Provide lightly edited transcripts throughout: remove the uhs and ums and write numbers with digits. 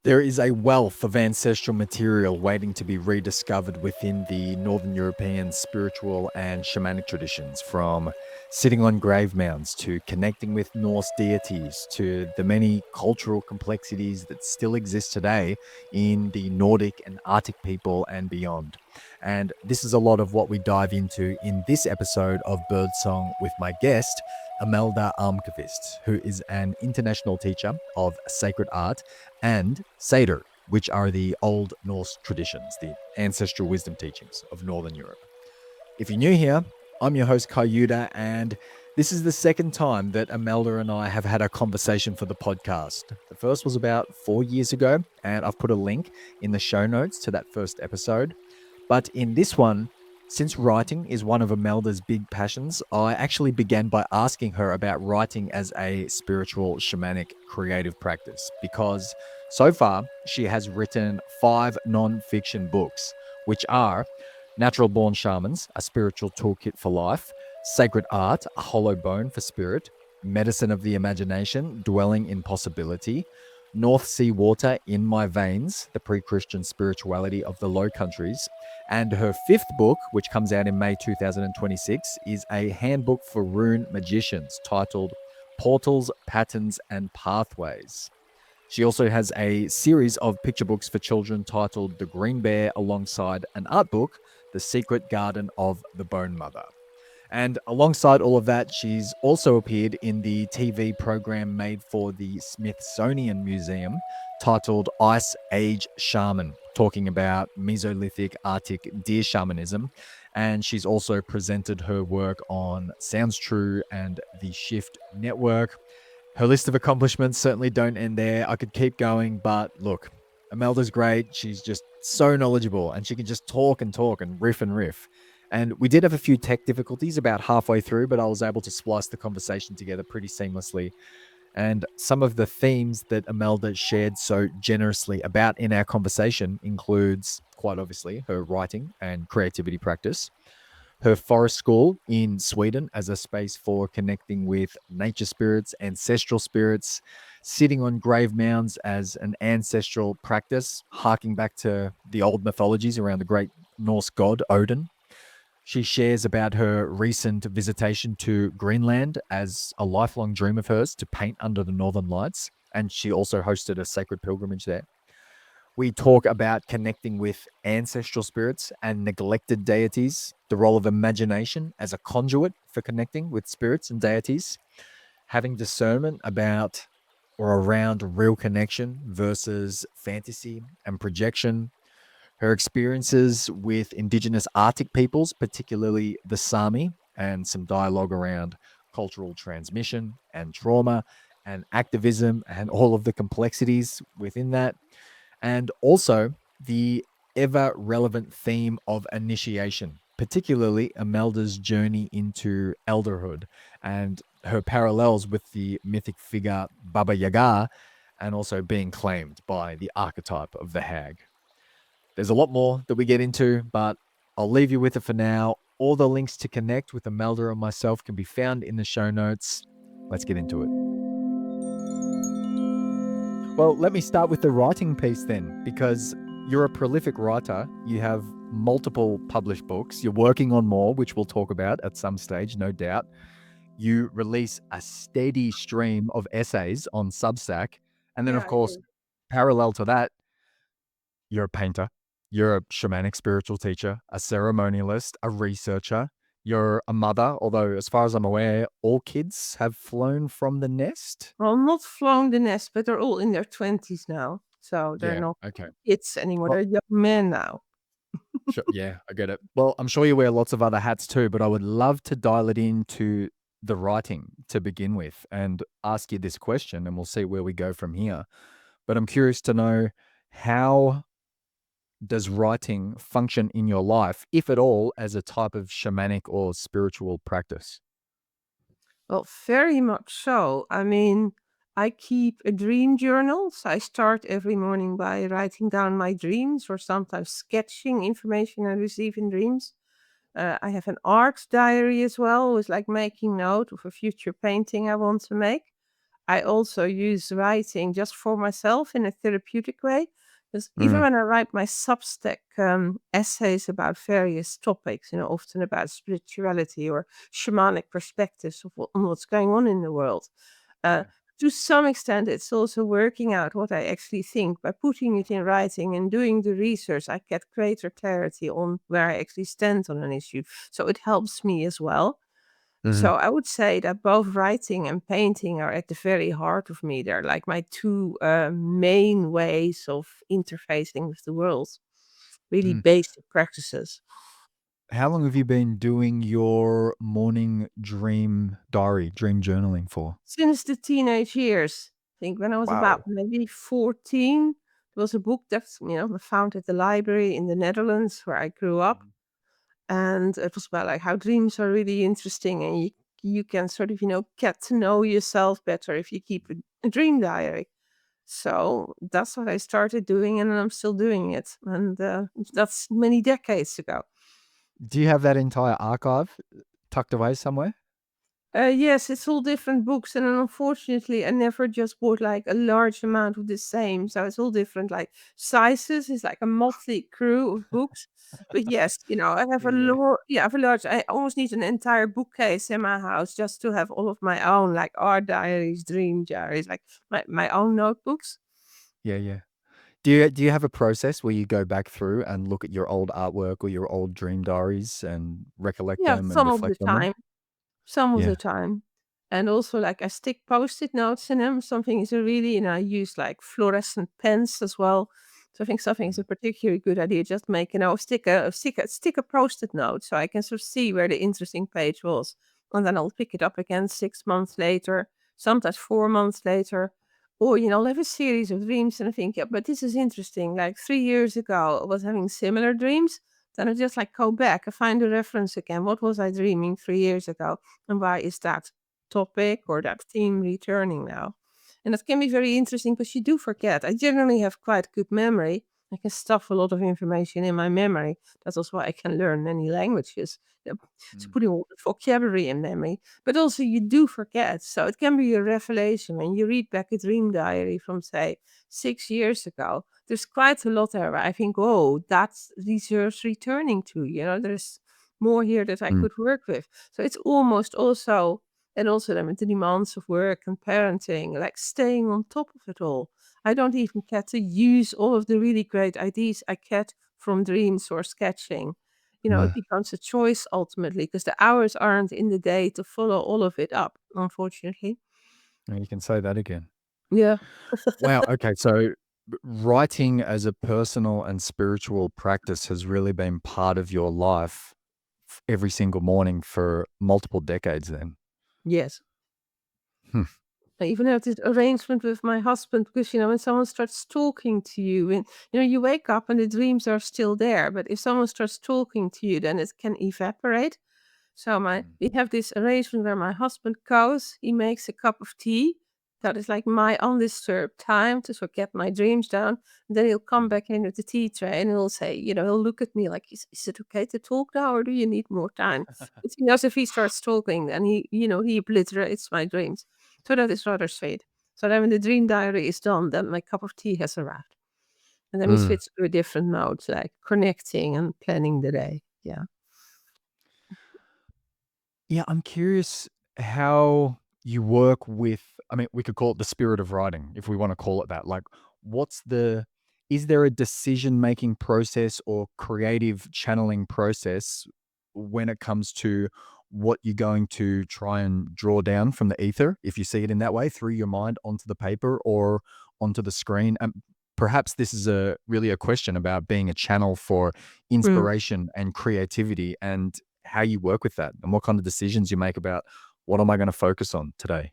There is a wealth of ancestral material waiting to be rediscovered within the Northern European spiritual and shamanic traditions, from sitting on grave mounds to connecting with Norse deities to the many cultural complexities that still exist today in the Nordic and Arctic people and beyond. And this is a lot of what we dive into in this episode of Birdsong with my guest, Imelda Almqvist, who is an international teacher of sacred art and Seiðr, which are the Old Norse traditions, the ancestral wisdom teachings of Northern Europe. If you're new here, I'm your host, Kai Yuda, and this is the second time that Imelda and I have had a conversation for the podcast. The first was about 4 years ago, and I've put a link in the show notes to that first episode. But in this one, since writing is one of Imelda's big passions, I actually began by asking her about writing as a spiritual, shamanic, creative practice because so far she has written 5 non-fiction books, which are Natural Born Shamans, a spiritual toolkit for life, Sacred Art, a hollow bone for spirit, Medicine of the Imagination, Dwelling in Possibility, North Sea Water in My Veins, the pre-Christian spirituality of the Low Countries, and her 5th book, which comes out in May 2026, is a handbook for Rune magicians titled Portals, Patterns, and Pathways. She also has a series of picture books for children titled The Green Bear, alongside an art book, The Secret Garden of the Bone Mother. And alongside all of that, she's also appeared in the TV program made for the Smithsonian Museum titled Ice Age Shaman, talking about Mesolithic Arctic deer shamanism. And she's also presented her work on Sounds True and the Shift Network. Her list of accomplishments certainly don't end there. I could keep going, but look, Imelda's great. She's just so knowledgeable and she can just talk and riff and riff. And we did have a few tech difficulties about halfway through, but I was able to splice the conversation together pretty seamlessly. And some of the themes that Imelda shared so generously about in our conversation includes, quite obviously, her writing and creativity practice, her forest school in Sweden as a space for connecting with nature spirits, ancestral spirits, sitting on grave mounds as an ancestral practice, harking back to the old mythologies around the great Norse god Odin. She shares about her recent visitation to Greenland as a lifelong dream of hers to paint under the northern lights, and she also hosted a sacred pilgrimage there. We talk about connecting with ancestral spirits and neglected deities, the role of imagination as a conduit for connecting with spirits and deities, having discernment about or around real connection versus fantasy and projection, her experiences with Indigenous Arctic peoples, particularly the Sami, and some dialogue around cultural transmission and trauma and activism and all of the complexities within that. And also the ever relevant theme of initiation, particularly Imelda's journey into elderhood and her parallels with the mythic figure Baba Yaga, and also being claimed by the archetype of the hag. There's a lot more that we get into, but I'll leave you with it for now. All the links to connect with Imelda and myself can be found in the show notes. Let's get into it. Well, let me start with the writing piece then, because you're a prolific writer. You have multiple published books. You're working on more, which we'll talk about at some stage, no doubt. You release a steady stream of essays on Substack. And then, Yeah, of I course, do. parallel to that, you're a painter, you're a shamanic spiritual teacher, a ceremonialist, a researcher. You're a mother, although, as far as I'm aware, all kids have flown from the nest. Well, not flown the nest, but they're all in their 20s now. So they're Yeah. not Okay. kids anymore. Well, They're young men now. sure. Yeah, I get it. Well, I'm sure you wear lots of other hats too, but I would love to dial it into the writing to begin with and ask you this question, and we'll see where we go from here. But I'm curious to know, how does writing function in your life, if at all, as a type of shamanic or spiritual practice? Well, very much so. I mean, I keep a dream journal. So I start every morning by writing down my dreams or sometimes sketching information I receive in dreams. I have an art diary as well, with like making note of a future painting I want to make. I also use writing just for myself in a therapeutic way. Because even Mm, when I write my Substack essays about various topics, often about spirituality or shamanic perspectives on what's going on in the world, uh, yeah. to some extent, it's also working out what I actually think. By putting it in writing and doing the research, I get greater clarity on where I actually stand on an issue. So it helps me as well. Mhm. So I would say that both writing and painting are at the very heart of me. They're like my two main ways of interfacing with the world, really Mm. basic practices. How long have you been doing your morning dream diary, dream journaling for? Since the teenage years, I think when I was about Wow. maybe 14, there was a book that's, found at the library in the Netherlands where I grew up. Mhm. And it was about like how dreams are really interesting and you can sort of, get to know yourself better if you keep a dream diary. So that's what I started doing, and I'm still doing it. And that's many decades ago. Do you have that entire archive tucked away somewhere? Yes, it's all different books, and then unfortunately, I never just bought like a large amount of the same. So it's all different, like sizes. It's like a motley crew of books. But yes, I have Yeah, yeah. I have a large. I almost need an entire bookcase in my house just to have all of my own, like art diaries, dream diaries, like my own notebooks. Yeah, yeah. Do you have a process where you go back through and look at your old artwork or your old dream diaries and recollect Yeah, them and some of the reflect on them? time. Some of the Yeah. time. And also, like, I stick Post-it notes in them. Something is a really and I use, like, fluorescent pens as well. So I think something is a Mm, particularly good idea. Just make, stick a Post-it note so I can sort of see where the interesting page was. And then I'll pick it up again 6 months later, sometimes 4 months later. Or, I'll have a series of dreams and I think, yeah, but this is interesting. Like 3 years ago, I was having similar dreams. Then I just, like, go back. I find the reference again. What was I dreaming 3 years ago? And why is that topic or that theme returning now? And that can be very interesting because you do forget. I generally have quite good memory. I can stuff a lot of information in my memory. That's also why I can learn many languages. So mm, putting all the vocabulary in memory. But also you do forget. So it can be a revelation when you read back a dream diary from, say, 6 years ago. There's quite a lot there where I think, oh, that deserves returning to. There's more here that I mm, could work with. So it's almost also, and also then with the demands of work and parenting, like staying on top of it all. I don't even get to use all of the really great ideas I get from dreams or sketching. It mm. becomes a choice ultimately because the hours aren't in the day to follow all of it up, unfortunately. Yeah, you can say that again. Yeah. Wow, okay, so writing as a personal and spiritual practice has really been part of your life every single morning for multiple decades then? Yes. Hmm, I even have this arrangement with my husband because, when someone starts talking to you and, you wake up and the dreams are still there. But if someone starts talking to you, then it can evaporate. So mm, we have this arrangement where my husband goes, he makes a cup of tea. That is like my undisturbed time to sort of get my dreams down. And then he'll come mm. back in with the tea tray and he'll say, he'll look at me like, is it okay to talk now or do you need more time? But he knows if he starts talking, then he obliterates my dreams. So that is rather sweet. So then when the dream diary is done, then my cup of tea has arrived. And then we Mm. switch to a different mode, like connecting and planning the day. Yeah. Yeah, I'm curious how you work with, I mean, we could call it the spirit of writing if we want to call it that. Like, what's the, is there a decision making process or creative channeling process when it comes to what you're going to try and draw down from the ether, if you see it in that way, through your mind onto the paper or onto the screen? And perhaps this is a really a question about being a channel for Mm. inspiration and creativity and how you work with that and what kind of decisions you make about what am I going to focus on today?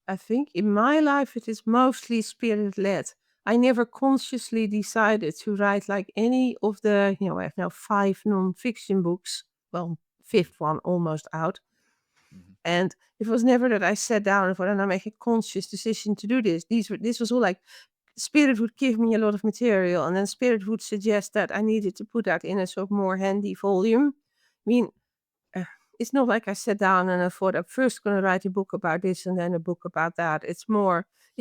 I think in my life it is mostly spirit led. I never consciously decided to write like any of the, I have now 5 non-fiction books. Well, fifth one almost out. Mhm. And it was never that I sat down and thought, and I make a conscious decision to do this. This was all like spirit would give me a lot of material, and then spirit would suggest that I needed to put that in a sort of more handy volume. I mean, it's not like I sat down and I thought I'm first going to write a book about this and then a book about that. It's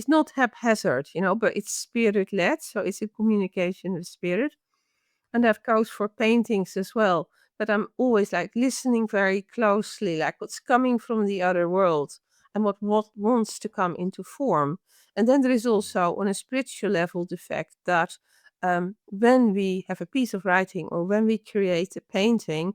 not haphazard, but it's spirit led. So it's a communication with spirit. And that goes for paintings as well. But I'm always like listening very closely, like what's coming from the other world and what wants to come into form. And then there is also on a spiritual level the fact that when we have a piece of writing or when we create a painting,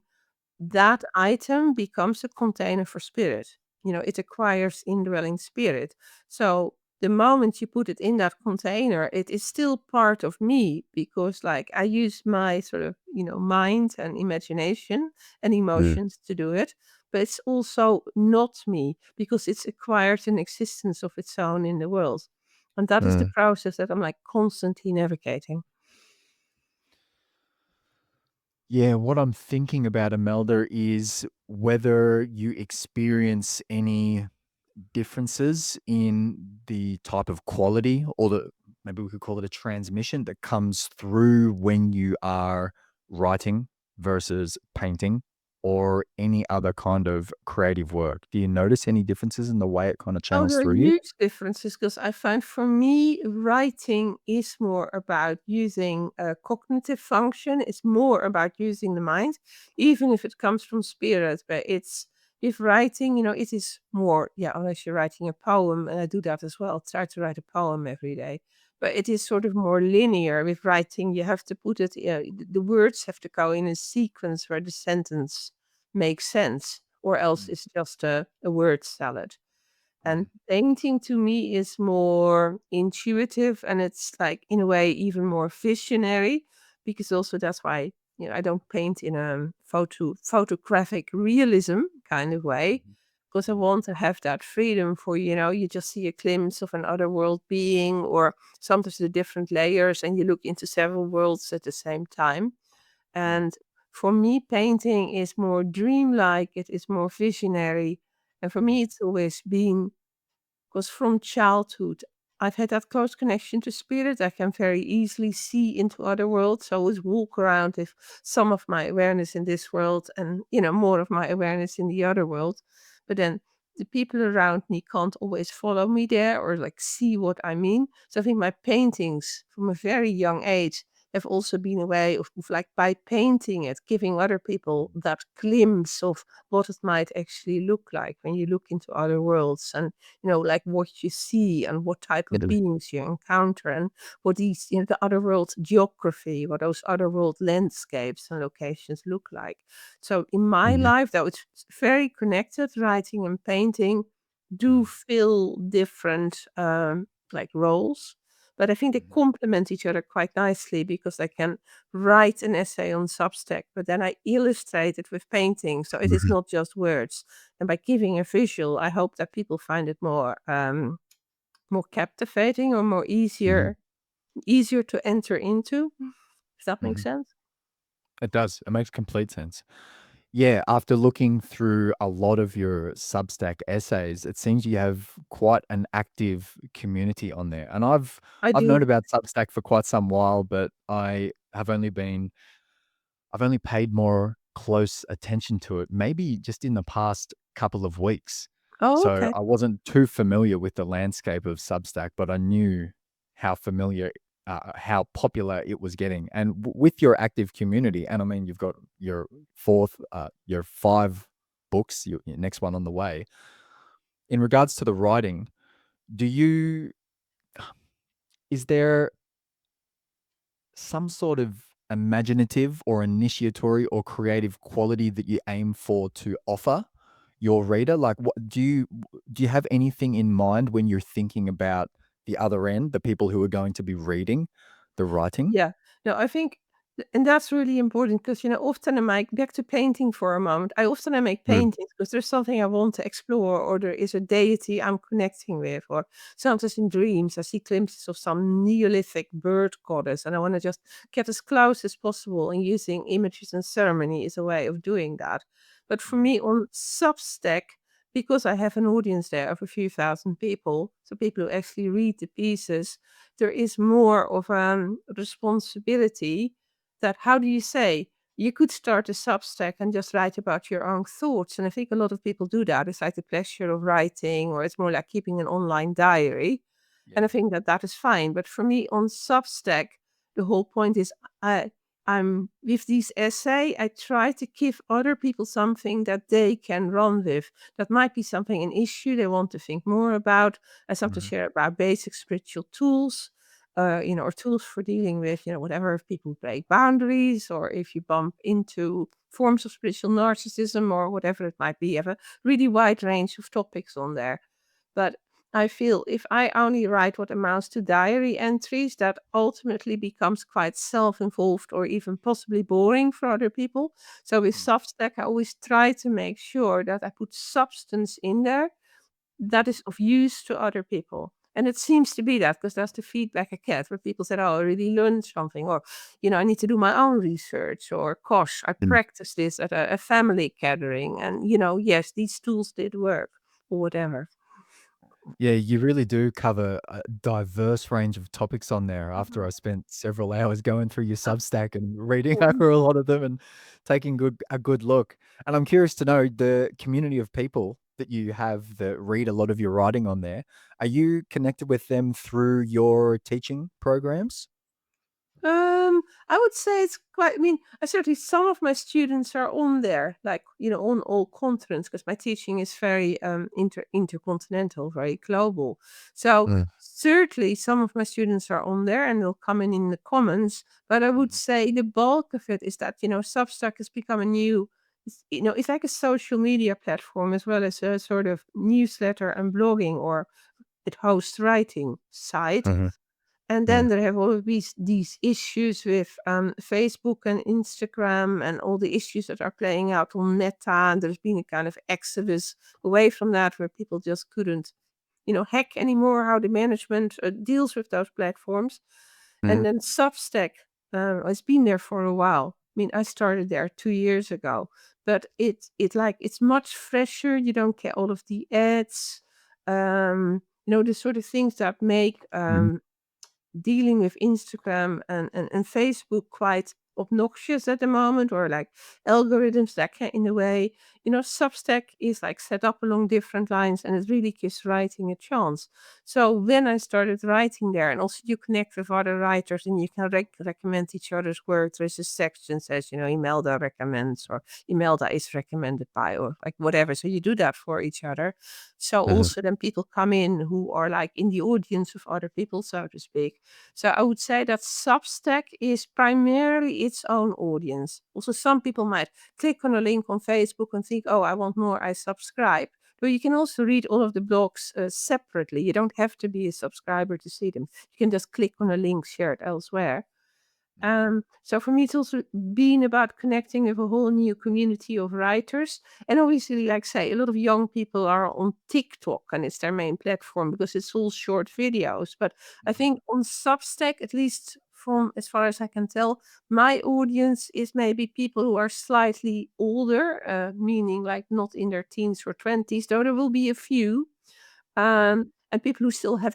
that item becomes a container for spirit. It acquires indwelling spirit. So the moment you put it in that container, it is still part of me because, like, I use my sort of, mind and imagination and Mm. emotions to do it. But it's also not me because it's acquired an existence of its own in the world. And that is the Mm. process that I'm like constantly navigating. Yeah, what I'm thinking about, Imelda, is whether you experience any differences in the type of quality or maybe we could call it a transmission that comes through when you are writing versus painting or any other kind of creative work. Do you notice any differences in the way it kind of Oh, channels there are through you? huge differences because I find for me, writing is more about using a cognitive function. It's more about using the mind, even if it comes from spirit. But if writing, it is more, yeah, unless you're writing a poem, and I do that as well, try to write a poem every day. But it is sort of more linear. With writing, you have to put it, the words have to go in a sequence where the sentence makes sense, or else Mm, it's just a word salad. And mm, painting to me is more intuitive and it's like in a way even more visionary because also that's why I don't paint in a photographic realism kind of way mhm, because I mhm, want to have that freedom for you just see a glimpse of an other world being or sometimes the different layers and you look into several worlds at the same time. mm, And for me, painting is more dreamlike, it is more visionary. And for mm, me, it's always been because from childhood, I've had that close connection to spirit. I can very easily see into other worlds. So I always walk around with some of my awareness in this world and, more of my awareness in the other world. But then the people around me can't always follow me there or like see what I mean. So I think my paintings from a very young age have also been a way of like by painting it, giving other people that glimpse of what it might actually look like when you look into other worlds. And like what you see and what type of Italy. beings you encounter and what these, the other world geography, what those other world landscapes and locations look like. So in my Mhm, life, though it's very connected, writing and painting do mm, fill different like roles. But I think they mhm, complement each other quite nicely because I can write an essay on Substack, but then I illustrate it with painting. So it is mhm, not just words. And by giving a visual, I hope that people find it more captivating or more mhm, easier to enter into. Does that make mhm. sense? It does. It makes complete sense. Yeah, after looking through a lot of your Substack essays, it seems you have quite an active community on there. And I I've known do. about Substack for quite some while, but I've only paid more close attention to it, maybe just in the past couple of weeks. Oh, So okay. I wasn't too familiar with the landscape of Substack, but I knew how familiar, how popular it was getting. And with your active community, and I mean, you've got your 5 books, your next one on the way. In regards to the writing, do you, is there some sort of imaginative or initiatory or creative quality that you aim for to offer your reader? Like, what do you have anything in mind when you're thinking about the other end, the people who are going to be reading the writing? Yeah. No, I think, and that's really important because, often I make, back to painting for a moment, I make Mm, paintings because there's something I want to explore or there is a deity I'm connecting with. Or sometimes in dreams, I see glimpses of some Neolithic bird goddess and I want to just get as close as possible and using images and ceremony is a way of doing that. But for mhm, me on Substack, because I have an audience there of a few thousand people, so people who actually read the pieces, there is more of a responsibility that how do you say you could start a Substack and just write about your own thoughts. And I think a lot of people do that. It's like the pleasure of writing, or it's more like keeping an online diary. And I Yeah. think that that is fine. But for me on Substack, the whole point is I'm with these essay, I try to give other people something that they can run with. That might be something, an issue they want to think more about. I sometimes Mhm. share about basic spiritual tools, or tools for dealing with, whatever, if people break boundaries, or if you bump into forms of spiritual narcissism, or whatever it might be. I have a really wide range of topics on there. But I feel if I only write what amounts to diary entries, that ultimately becomes quite self-involved or even possibly boring for other people. So with Mm. Substack, I always try to make sure that I put substance in there that is of use to other people. And it seems to be that, because that's the feedback I get, where people said, "Oh, I really learned something," or, "I need to do my own research," or, "Gosh, I Mm. practiced this at a family gathering, and, yes, these tools did work," or whatever. Yeah, you really do cover a diverse range of topics on there after I spent several hours going through your Substack and reading over a lot of them and taking a good look. And I'm curious to know the community of people that you have that read a lot of your writing on there. Are you connected with them through your teaching programs? I would say it's quite. I mean, I certainly some of my students are on there, like on all continents, because my teaching is very intercontinental, very global. So Mm. certainly some of my students are on there, and they'll come in the comments. But I would Mhm. say the bulk of it is that Substack has become a new. It's like a social media platform as well as a sort of newsletter and blogging, or it hosts writing site. Mhm. And Yeah. then there have always these issues with Facebook and Instagram, and all the issues that are playing out on Meta. And there's been a kind of exodus away from that, where people just couldn't, hack anymore how the management deals with those platforms. And Mhm. then Substack has been there for a while. I mean, I started there 2 years ago, but it's much fresher. You don't get all of the ads, the sort of things that make Mhm. dealing with Instagram and Facebook quite obnoxious at the moment, or like algorithms that get in the way. Substack is like set up along different lines, and it really gives writing a chance. So when I started writing there, and also you connect with other writers, and you can recommend each other's work. There's a section says, Imelda recommends, or Imelda is recommended by, or like whatever. So you do that for each other. So Mhm. also then people come in who are like in the audience of other people, so to speak. So I would say that Substack is primarily its own audience. Also, some people might click on a link on Facebook and think, "Oh, I want more, I subscribe." But you can also read all of the blogs separately. You don't have to be a subscriber to see them. You can just click on a link shared elsewhere. Mhm. So for me, it's also been about connecting with a whole new community of writers. And obviously, like say, a lot of young people are on TikTok, and it's their main platform because it's all short videos. But I Mhm. think on Substack, at least from as far as I can tell, my audience is maybe people who are slightly older, meaning like not in their teens or 20s, though there will be a few. Mhm. And people who still have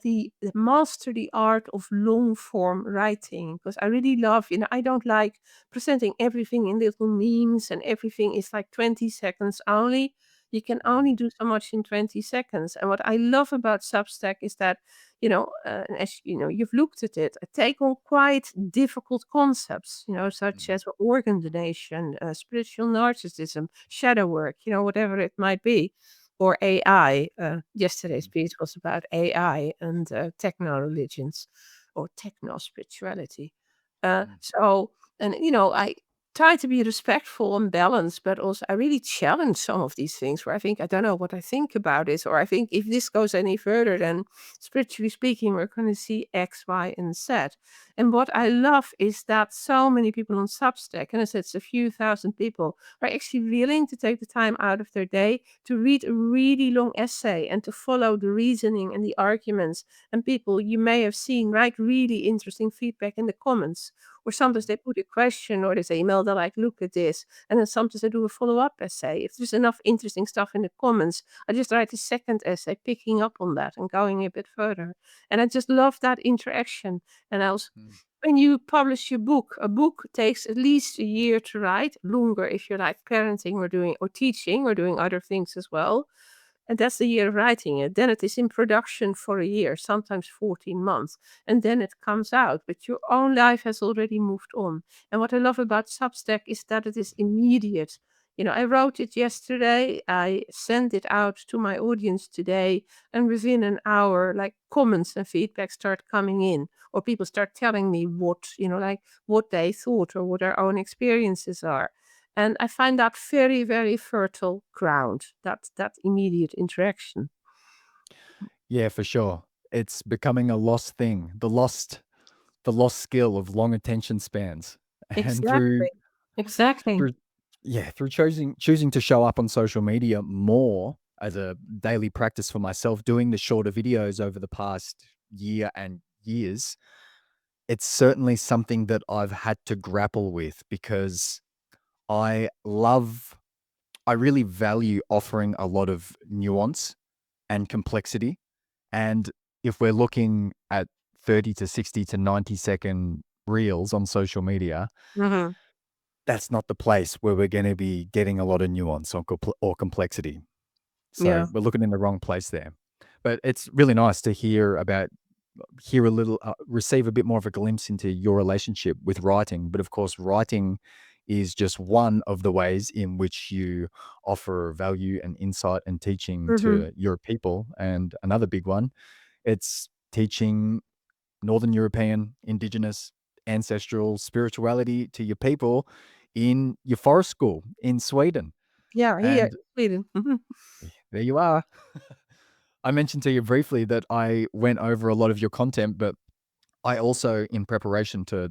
master the art of long form writing, because I really love, I don't like presenting everything in little memes, and everything is like 20 seconds only. You can Mhm. only do so much in 20 seconds. And what I love about Substack is that, as you know, you've looked at it, I take on quite difficult concepts, such Mhm. as organ donation, spiritual narcissism, shadow work, whatever it might be, or AI. Yesterday's Mhm. speech was about AI and techno religions, or techno spirituality. Mhm. So, and I try to be respectful and balanced, but also I really challenge some of these things where I think I don't know what I think about it, or I think if this goes any further, then spiritually speaking, we're going to see X, Y, and Z. And what I love is that so many people on Substack, and I said it's a few thousand people, are actually willing to take the time out of their day to read a really long essay and to follow the reasoning and the arguments. And people, you may have seen, write really interesting feedback in the comments. Or sometimes Mhm. they put a question, or they say, Imelda, like, look at this. And then sometimes I do a follow-up essay. If there's enough interesting stuff in the comments, I just write a second essay picking up on that and going a bit further. And I just love that interaction. And I also, Mhm. when you publish a book takes at least a year to write, longer if you're like parenting or teaching or doing other things as well. And that's the year of writing it. Then it is in production for a year, sometimes 14 months. And then it comes out. But your own life has already moved on. And what I love about Substack is that it is immediate. I wrote it yesterday. I sent it out to my audience today. And within an hour, like comments and feedback start coming in, or people start telling me what they thought or what their own experiences are. And I find that very, very fertile ground, that immediate interaction. Yeah, for sure. It's becoming a lost thing, the lost skill of long attention spans. And through Exactly. Exactly. through yeah, through choosing to show up on social media more as a daily practice for myself, doing the shorter videos over the past year and years, it's certainly something that I've had to grapple with because I love I really value offering a lot of nuance and complexity. And if we're looking at 30 to 60 to 90-second reels on social media, Mhm. that's not the place where we're going to be getting a lot of nuance or complexity. So Yeah. we're looking in the wrong place there. But it's really nice to hear a little, receive a bit more of a glimpse into your relationship with writing. But of course, writing is just one of the ways in which you offer value and insight and teaching Mhm. to your people. And another big one, it's teaching Northern European, indigenous, ancestral spirituality to your people in your forest school in Sweden. Yeah, here in And Sweden. Mhm. there you are. I mentioned to you briefly that I went over a lot of your content, but I also, in preparation to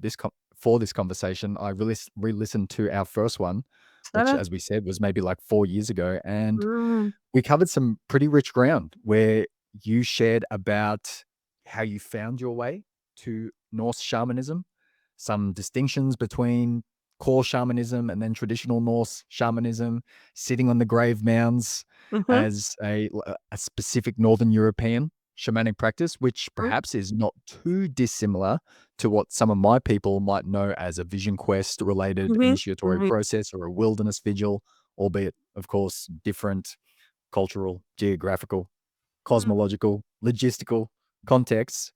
for this conversation, I re-listened to our first one, which, Tada. as we said, was maybe like 4 years ago, and Mm. we covered some pretty rich ground where you shared about how you found your way to Norse shamanism, some distinctions between core shamanism and then traditional Norse shamanism, sitting on the grave mounds Mhm. as a specific Northern European shamanic practice, which Mm. perhaps is not too dissimilar to what some of my people might know as a vision quest related Mhm. initiatory Mhm. process or a wilderness vigil, albeit, of course, different cultural, geographical, Mm. cosmological, logistical contexts.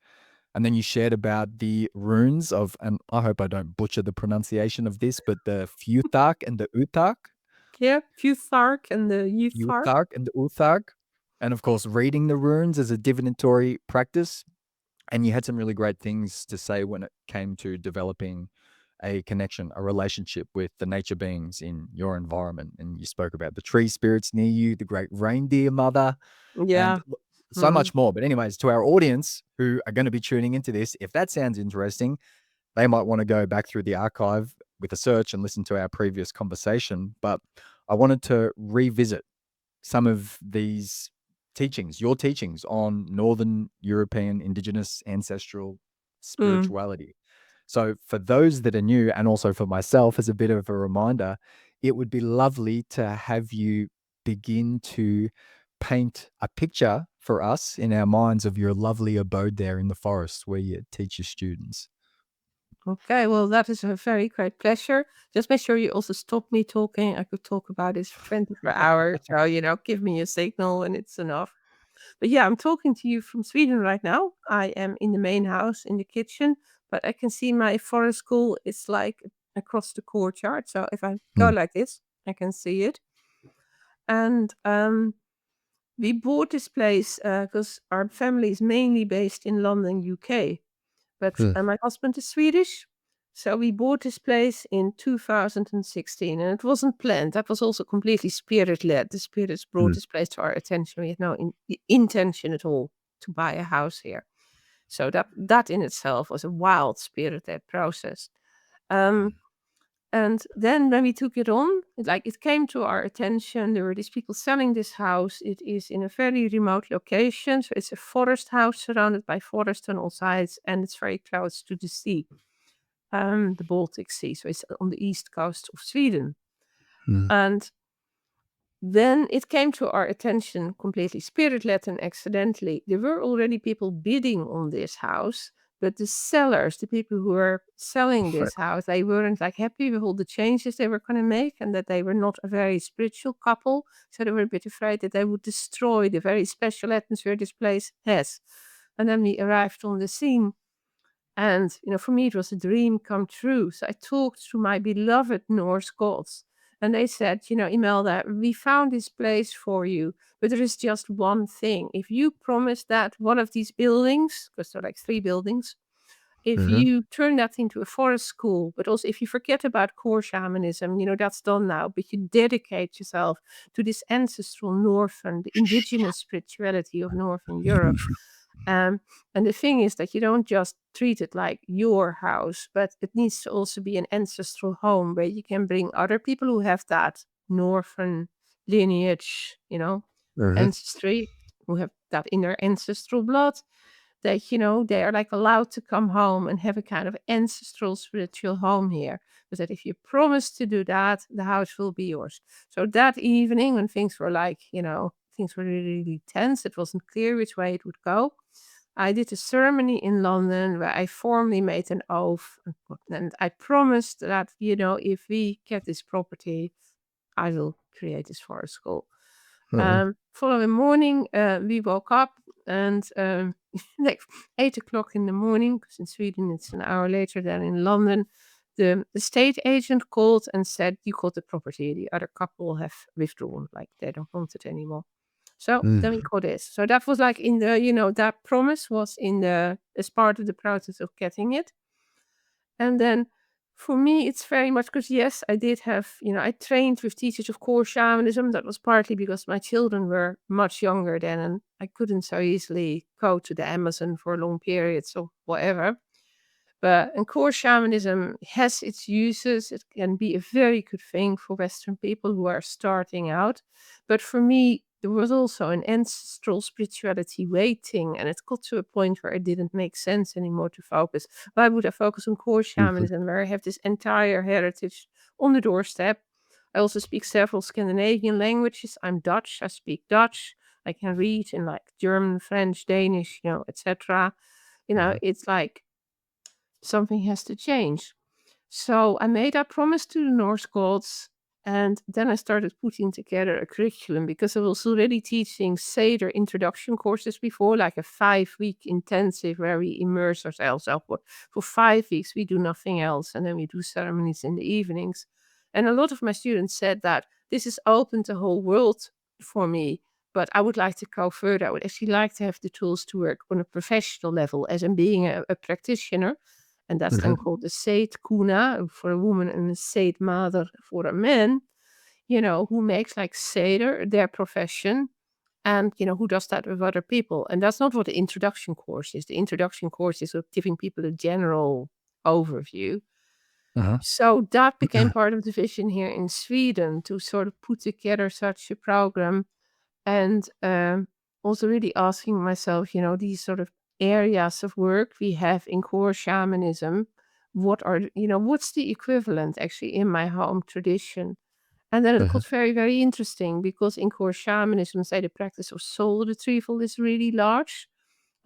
And then you shared about the runes of, and I hope I don't butcher the pronunciation of this, but the Futhark and the Uthark, Yeah, Futhark and the Uthark. Futhark and the Uthark. And of course, reading the runes as a divinatory practice. And you had some really great things to say when it came to developing a connection, a relationship with the nature beings in your environment. And you spoke about the tree spirits near you, the great reindeer mother, and Yeah. so Mm. much more. But, anyways, to our audience who are going to be tuning into this, if that sounds interesting, they might want to go back through the archive with a search and listen to our previous conversation. But I wanted to revisit some of these teachings, your teachings on Northern European indigenous ancestral Mm. spirituality. So, for those that are new, and also for myself as a bit of a reminder, it would be lovely to have you begin to paint a picture for us in our minds of your lovely abode there in the forest where you teach your students. Okay, well, that is a very great pleasure. Just make sure you also stop me talking. I could talk about this for 24 hours. So, give me a signal and it's enough. But yeah, I'm talking to you from Sweden right now. I am in the main house in the kitchen, but I can see my forest school is like across the courtyard. So if I go Mm, like this, I can see it. And we bought this place because our family is mainly based in London, UK. But mm, my husband is Swedish. So we bought this place in 2016 and it wasn't planned. That was also completely spirit led. The spirits brought mm, this place to our attention. We had no intention at all to buy a house here. So that in itself was a wild spirit led process. Um, and then when we took it on, it came to our attention. There were these people selling this house. It is in a very remote location. So it's a forest house surrounded by forest on all sides, and it's very close to the sea, the Baltic Sea. So it's on the east coast of Sweden. mm, And then it came to our attention completely spirit led and accidentally. There were already people bidding on this house, But the sellers, the people who were selling Right. this house, they weren't like happy with all the changes they were going to make, and that they were not a very spiritual couple. So they were a bit afraid that they would destroy the very special atmosphere this place has. And then we arrived on the scene. And, for me, it was a dream come true. So I talked to my beloved Norse gods. And they said, Imelda, we found this place for you, but there is just one thing. If you promise that one of these buildings, because there are like 3 buildings, if Hmm. you turn that into a forest school, but also if you forget about core shamanism, that's done now, but you dedicate yourself to this ancestral Northern, the indigenous spirituality of Northern Europe. Um, and the thing is that you don't just treat it like your house, but it needs to also be an ancestral home where you can bring other people who have that Northern lineage, Hmm. ancestry, who have that in their ancestral blood, that, they are like allowed to come home and have a kind of ancestral spiritual home here. But that if you promise to do that, the house will be yours. So that evening, when things were like, things were really, really tense, it wasn't clear which way it would go. I did a ceremony in London where I formally made an oath, and I promised that, if we get this property, I will create this forest school. Hmm. Following morning, we woke up and like 8 o'clock in the morning, because in Sweden it's an hour later than in London, the estate agent called and said, "You got the property. The other couple have withdrawn, like they don't want it anymore." So then we got this. So that was like in the, that promise was in the as part of the process of getting it. And then for me, it's very much because, yes, I did have, I trained with teachers of core shamanism. That was partly because my children were much younger then, and I couldn't so easily go to the Amazon for long periods or whatever. But and core shamanism has its uses. It can be a very good thing for Western people who are starting out. But for me, there was also an ancestral spirituality waiting, and it got to a point where it didn't make sense anymore to focus. Why would I focus on core Hmm. shamanism, where I have this entire heritage on the doorstep? I also speak several Scandinavian languages. I'm Dutch. I speak Dutch. I can read in like German, French, Danish, etc. Hmm. It's like something has to change. So I made that promise to the Norse gods, and then I started putting together a curriculum because I was already teaching Seder introduction courses before, like a 5-week intensive where we immerse ourselves up. For 5 weeks, we do nothing else, and then we do ceremonies in the evenings. And a lot of my students said that this has opened the whole world for me, but I would like to go further. I would actually like to have the tools to work on a professional level as in being a practitioner. And that's then Hmm. called the Seid Kuna for a woman and the Seid Mother for a man, who makes like Seder their profession and, who does that with other people. And that's not what the introduction course is. The introduction course is of giving people a general overview. Uh-huh. So that became part of the vision here in Sweden to sort of put together such a program and also really asking myself, these sort of areas of work we have in core shamanism, what's the equivalent actually in my home tradition? And then it Uh-huh. got very, very interesting because in core shamanism, say the practice of soul retrieval is really large.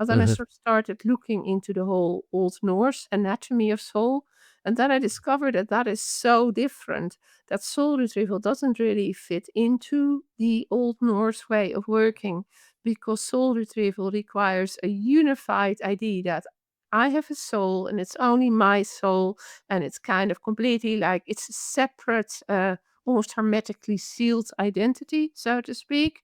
And then I Uh-huh. sort of started looking into the whole Old Norse anatomy of soul. And then I discovered that that is so different, that soul retrieval doesn't really fit into the Old Norse way of working, because soul retrieval requires a unified idea that I have a soul and it's only my soul, and it's kind of completely like it's a separate, almost hermetically sealed identity, so to speak.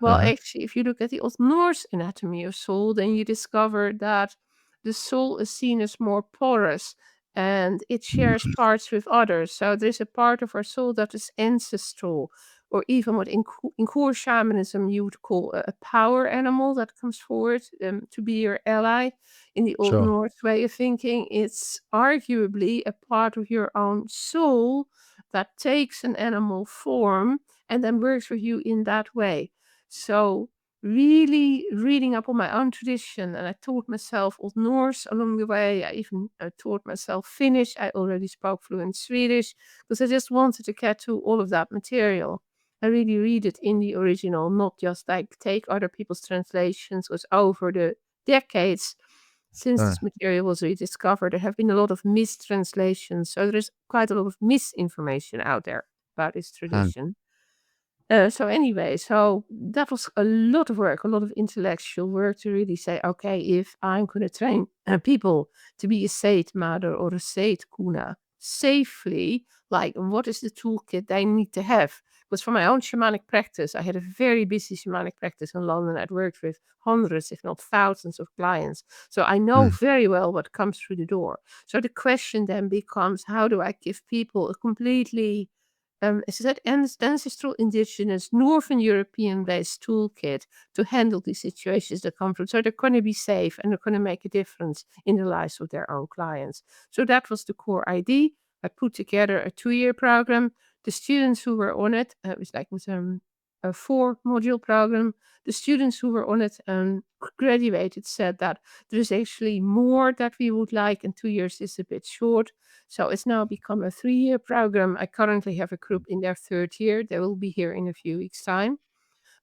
Well, Uh-huh. actually, if you look at the Old Norse anatomy of soul, then you discover that the soul is seen as more porous and it shares parts with others. So there's a part of our soul that is ancestral, or even what in core shamanism you would call a power animal that comes forward to be your ally. In the Old Sure. Norse way of thinking, it's arguably a part of your own soul that takes an animal form and then works with you in that way. So really reading up on my own tradition, and I taught myself Old Norse along the way. I even taught myself Finnish. I already spoke fluent Swedish because I just wanted to get to all of that material. I really read it in the original, not just like take other people's translations. Because over the decades, since Uh, this material was rediscovered, there have been a lot of mistranslations. So there's quite a lot of misinformation out there about this uh, tradition. So anyway, so that was a lot of work, a lot of intellectual work to really say, okay, if I'm going to train people to be a Seid mother or a Seid kuna safely, like what is the toolkit they need to have? Because for my own shamanic practice, I had a very busy shamanic practice in London. I'd worked with hundreds, if not thousands, of clients. So I know mm, very well what comes through the door. So the question then becomes, how do I give people a completely is that ancestral, indigenous, Northern European-based toolkit to handle these situations that come through. So they're going to be safe and they're going to make a difference in the lives of their own clients. So that was the core idea. I put together a 2-year program. The students who were on it, it was a 4-module program. The students who were on it graduated said that there is actually more that we would like, and 2 years is a bit short. So it's now become a 3-year program. I currently have a group in their 3rd year. They will be here in a few weeks' time.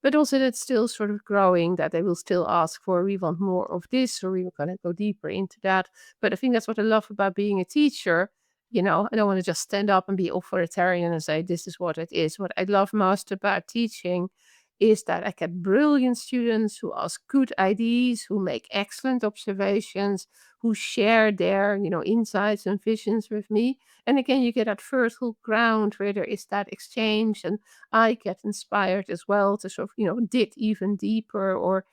But also that's still sort of growing, that they will still ask for, we want more of this, or we're going to go deeper into that. But I think that's what I love about being a teacher. I don't want to just stand up and be authoritarian and say, this is what it is. What I love most about teaching is that I get brilliant students who ask good ideas, who make excellent observations, who share their, insights and visions with me. And again, you get that fertile ground where there is that exchange, and I get inspired as well to sort of, dig even deeper, or,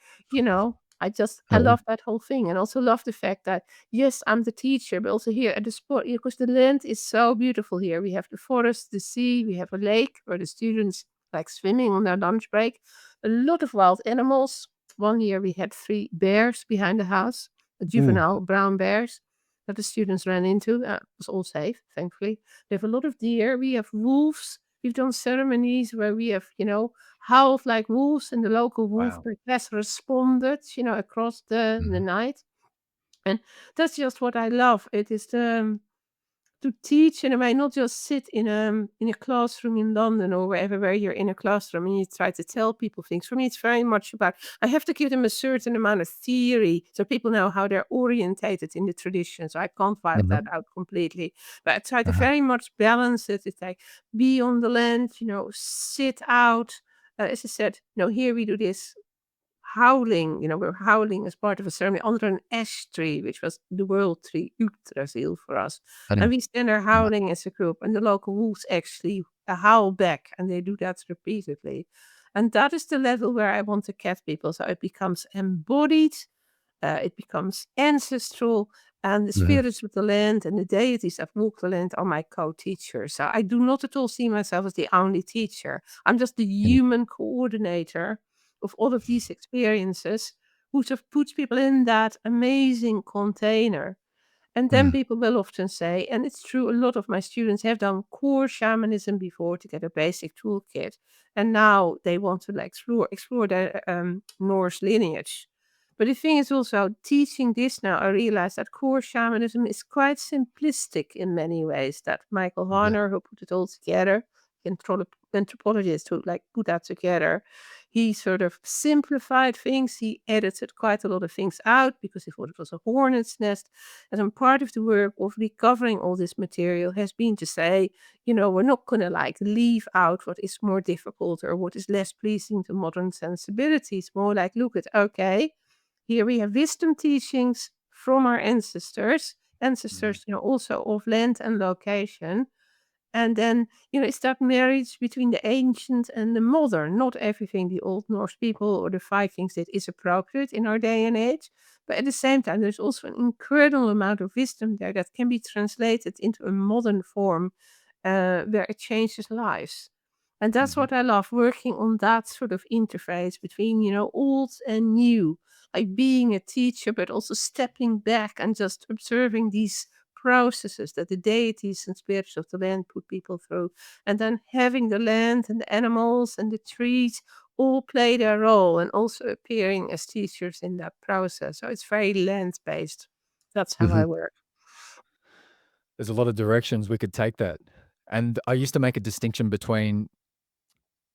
I uh, love that whole thing, and also love the fact that, yes, I'm the teacher, but also here at the spot, because the land is so beautiful here. We have the forest, the sea, we have a lake where the students like swimming on their lunch break, a lot of wild animals. One year we had 3 bears behind the house, ooh, juvenile brown bears that the students ran into. It was all safe, thankfully. We have a lot of deer. We have wolves. We've done ceremonies where we have, howled like wolves, and the local wolf wow. pack has responded, across the Mhm. night. And that's just what I love. It is to teach in a way, not just sit in a classroom in London or wherever where you're in a classroom and you try to tell people things. For me, it's very much about, I have to give them a certain amount of theory so people know how they're orientated in the tradition. So I can't wipe Uh-huh, that out completely. But I try to uh-huh, very much balance it. It's like, be on the land, sit out. As I said, here we do this howling, we're howling as part of a ceremony under an ash tree, which was the world tree, Yggdrasil for us. And uh, we stand there howling as a group, and the local wolves actually howl back, and they do that repeatedly. And that is the level where I want to get people. So it becomes embodied, it becomes ancestral, and the uh, spirits of the land and the deities that walk the land are my co-teachers. So I do not at all see myself as the only teacher. I'm just the mm, human coordinator of all of these experiences, who sort of puts people in that amazing container. And then mm, people will often say, and it's true, a lot of my students have done core shamanism before to get a basic toolkit, and now they want to like explore their Norse lineage. But the thing is also, teaching this now, I realize that core shamanism is quite simplistic in many ways. That Michael yeah, Harner, who put it all together, anthropologist who like put that together, he sort of simplified things. He edited quite a lot of things out because he thought it was a hornet's nest. And part of the work of recovering all this material has been to say, we're not going to like leave out what is more difficult or what is less pleasing to modern sensibilities. More like, look at, okay, here we have wisdom teachings from our mhm, ancestors, also of land and location. And then, it's that marriage between the ancient and the modern. Not everything the Old Norse people or the Vikings did is appropriate in our day and age. But at the same time, there's also an incredible amount of wisdom there that can be translated into a modern form where it changes lives. And that's mhm, what I love, working on that sort of interface between, old and new, like being a teacher, but also stepping back and just observing these processes that the deities and spirits of the land put people through. And then having the land and the animals and the trees all play their role and also appearing as teachers in that process. So it's very land based. That's how mhm. I work. There's a lot of directions we could take that. And I used to make a distinction between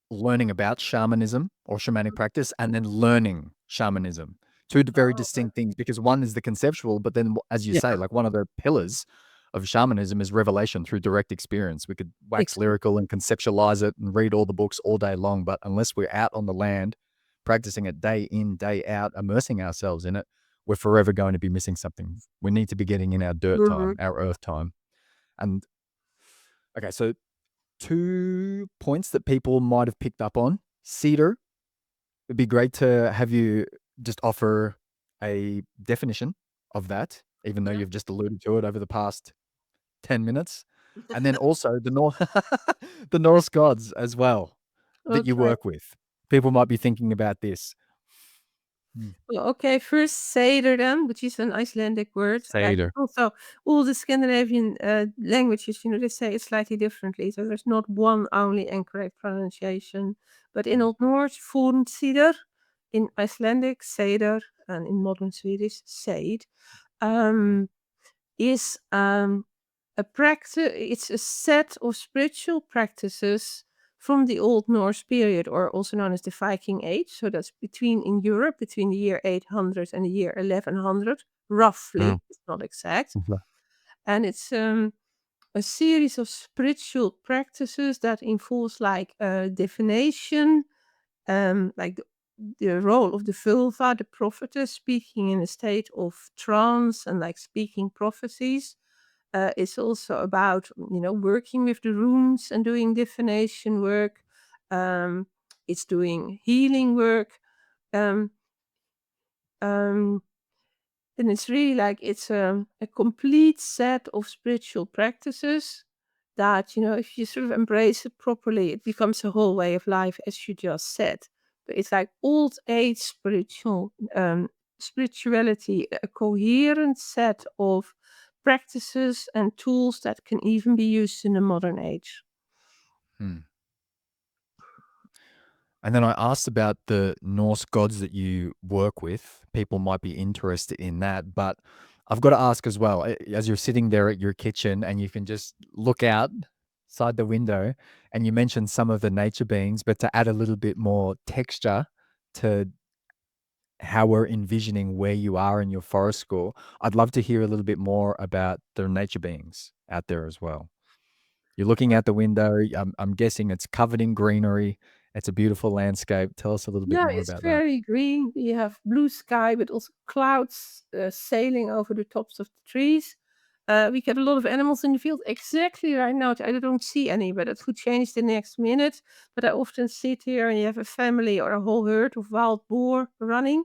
learning about shamanism or shamanic practice and then learning shamanism. Two very Oh, distinct things, because one is the conceptual, but then, as you say, yeah, like one of the pillars of shamanism is revelation through direct experience. We could wax exactly. lyrical and conceptualize it and read all the books all day long, but unless we're out on the land, practicing it day in, day out, immersing ourselves in it, we're forever going to be missing something. We need to be getting in our dirt time, Mhm. our earth time. And okay, so 2 points that people might have picked up on. Cedar, it'd be great to have you just offer a definition of that, even though Yeah. you've just alluded to it over the past 10 minutes. And then also the Norse gods as well that you Okay. work with. People might be thinking about this. Mm. Well, okay, first Seder then, which is an Icelandic word. Seder. Also, all the Scandinavian languages, they say it slightly differently. So there's not one only and correct pronunciation. But in Mm. Old Norse, Fornsider, in Icelandic, Seder, and in modern Swedish, Seid, um, is a practice. It's a set of spiritual practices from the Old Norse period, or also known as the Viking Age. So that's in Europe, between the year 800 and the year 1100, Mm. roughly. It's not exact. And it's a series of spiritual practices that involves like divination, like the role of the vulva, the prophetess, speaking in a state of trance and like speaking prophecies. It's also about working with the runes and doing divination work. Um, it's doing healing work. Um, um, and it's really like it's a complete set of spiritual practices that, if you sort of embrace it properly, it becomes a whole way of life, as you just said. But it's like old age spirituality, a coherent set of practices and tools that can even be used in the modern age. Mm. And then I asked about the Norse gods that you work with. People might be interested in that, but I've got to ask as well, as you're sitting there at your kitchen and you can just look outside the window, and you mentioned some of the nature beings, but to add a little bit more texture to how we're envisioning where you are in your forest school, I'd love to hear a little bit more about the nature beings out there as well. You're looking out the window. I'm guessing it's covered in greenery. It's a beautiful landscape. Tell us a little bit Yeah, more it's about that. very green. We have blue sky, but also clouds sailing over the tops of the trees. We get a lot of animals in the field. Exactly right now, I don't see any, but it could change the next minute. But I often sit here and you have a family or a whole herd of wild boar running.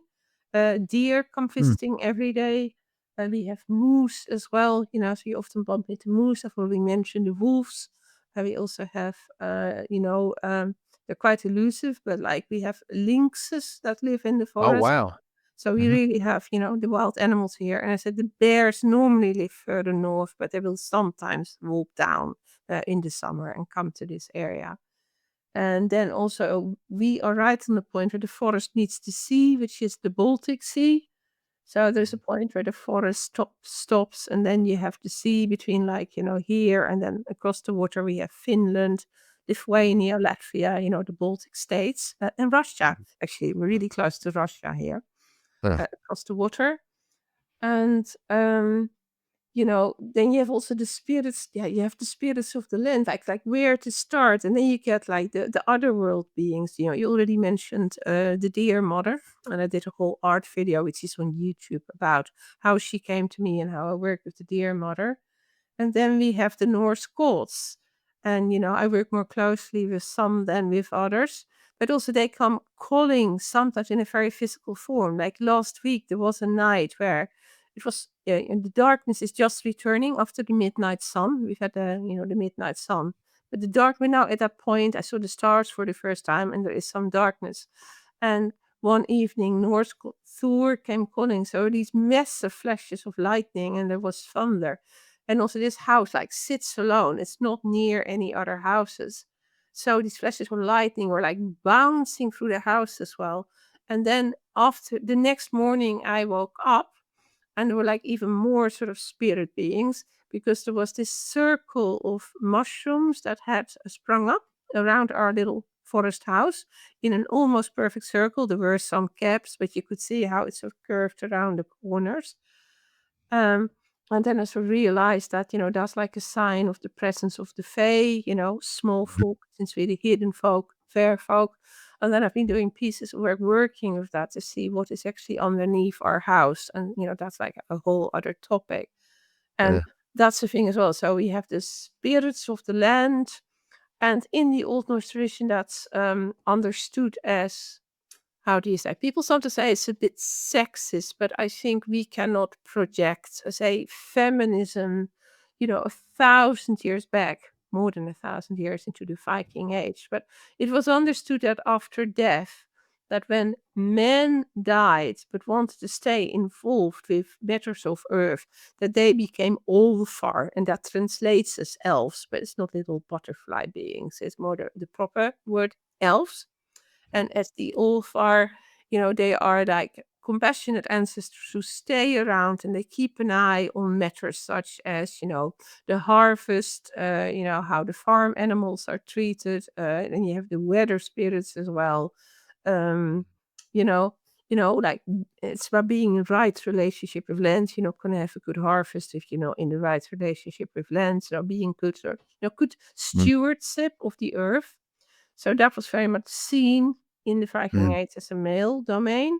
Deer come Mm. visiting every day. We have moose as well, so you often bump into moose. I've already mentioned the wolves. We also have, they're quite elusive, but like we have lynxes that live in the Oh, forest. wow. So we Mhm. really have, the wild animals here. And I said the bears normally live further north, but they will sometimes walk down in the summer and come to this area. And then also we are right on the point where the forest meets the sea, which is the Baltic Sea. So there's a point where the forest stops, and then you have the sea between, like, here, and then across the water we have Finland, Lithuania, Latvia, the Baltic states, and Russia. Actually, we're really close to Russia here, Yeah. across the water. And then you have also the spirits. Yeah, you have the spirits of the land, like where to start, and then you get like the other world beings. You already mentioned the deer mother, and I did a whole art video which is on YouTube about how she came to me and how I work with the deer mother. And then we have the Norse gods. And, I work more closely with some than with others. But also they come calling sometimes in a very physical form. Like last week, there was a night where it was, and the darkness is just returning after the midnight sun. We've had the midnight sun. But the dark, we're now at that point. I saw the stars for the first time, and there is some darkness. And one evening, Norse Thor came calling. So these massive flashes of lightning, and there was thunder. And also this house like sits alone. It's not near any other houses. So these flashes of lightning were like bouncing through the house as well. And then after the next morning I woke up and there were like even more sort of spirit beings because there was this circle of mushrooms that had sprung up around our little forest house in an almost perfect circle. There were some gaps, but you could see how it sort of curved around the corners. Um, and then I sort of realized that, that's like a sign of the presence of the Fae, small folk, since we're the hidden folk, fair folk. And then I've been doing pieces of work working with that to see what is actually underneath our house. And, that's like a whole other topic. And Yeah. that's the thing as well. So we have the spirits of the land. And in the Old Norse tradition, that's understood as, how do you say? People sometimes say it's a bit sexist, but I think we cannot project, say, feminism, 1,000 years back, more than 1,000 years into the Viking Age. But it was understood that after death, that when men died but wanted to stay involved with matters of earth, that they became Olfar, and that translates as elves, but it's not little butterfly beings. It's more the proper word, elves. And as the Ulfar, they are like compassionate ancestors who stay around and they keep an eye on matters such as, the harvest, how the farm animals are treated. And you have the weather spirits as well. Um, you know, like it's about being in right relationship with land. You're not going to have a good harvest if you're not in the right relationship with land. So being good, or, good Mm, stewardship of the earth. So that was very much seen in the Viking mm, Age as a male domain.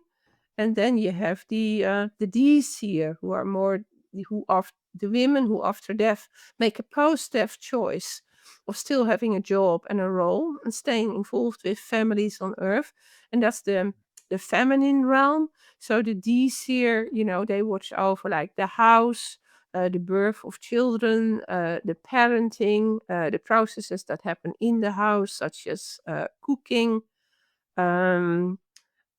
And then you have the Deesir, who are more who of the women who after death make a post-death choice of still having a job and a role and staying involved with families on Earth, and that's the feminine realm. So the Deesir, they watch over like the house, the birth of children, the parenting, the processes that happen in the house, such as cooking. Um,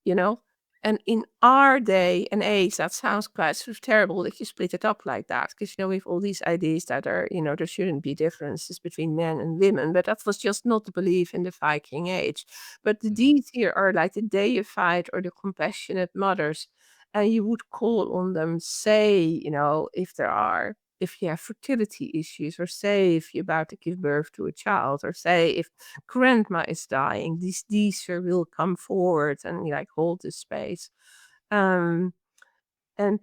you know? And in our day and age, that sounds quite sort of terrible if you split it up like that, because, we have all these ideas that are, there shouldn't be differences between men and women, but that was just not the belief in the Viking Age. But the mhm, deeds here are like the deified or the compassionate mothers, and you would call on them, say, if you have fertility issues, or say if you're about to give birth to a child, or say if grandma is dying, these will come forward and like hold the space. Um, and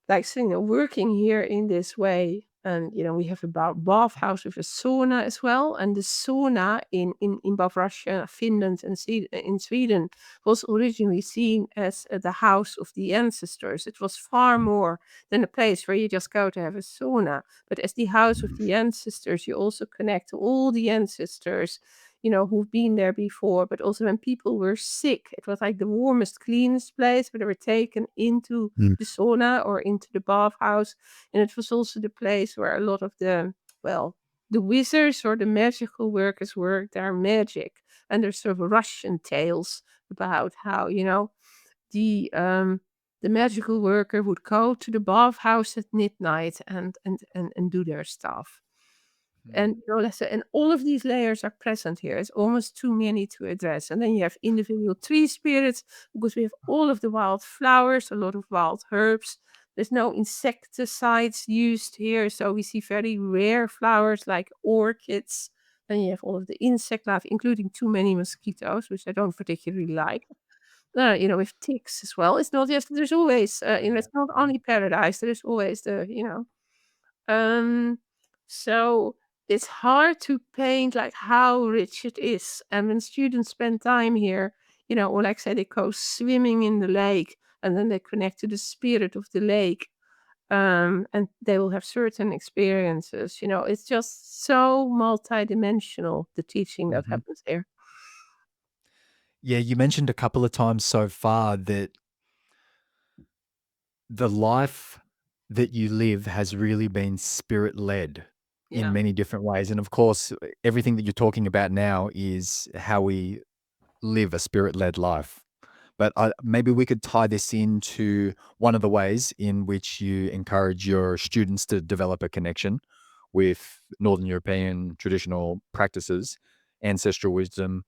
like so, working here in this way, and we have a bathhouse with a sauna as well. And the sauna in both Russia, Finland, and in Sweden was originally seen as the house of the ancestors. It was far more than a place where you just go to have a sauna, but as the house of mhm, the ancestors, you also connect to all the ancestors, who've been there before. But also when people were sick, it was like the warmest, cleanest place where they were taken into mm, the sauna or into the bathhouse. And it was also the place where a lot of well, the wizards or the magical workers worked their magic. And there's sort of Russian tales about how, the magical worker would go to the bathhouse at midnight and do their stuff. mm, And and all of these layers are present here. It's almost too many to address. And then you have individual tree spirits, because we have all of the wild flowers, a lot of wild herbs. There's no insecticides used here, so we see very rare flowers like orchids. Then you have all of the insect life, including too many mosquitoes, which I don't particularly like. With ticks as well. It's not just, there's always, it's not mhm, only paradise. There is always um, so it's hard to paint like how rich it is. And when students spend time here, or like say they go swimming in the lake and then they connect to the spirit of the lake, and they will have certain experiences. It's just so multidimensional, the teaching that mhm. happens here. Yeah, you mentioned a couple of times so far that the life that you live has really been spirit led in Yeah. many different ways. And of course, everything that you're talking about now is how we live a spirit led life. But maybe we could tie this into one of the ways in which you encourage your students to develop a connection with Northern European traditional practices, ancestral wisdom,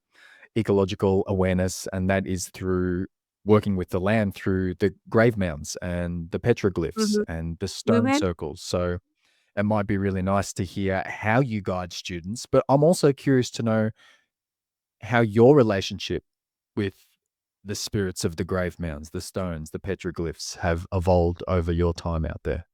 ecological awareness, and that is through working with the land through the grave mounds and the petroglyphs Mhm. and the stone Rune? circles. So it might be really nice to hear how you guide students, but I'm also curious to know how your relationship with the spirits of the grave mounds, the stones, the petroglyphs have evolved over your time out there.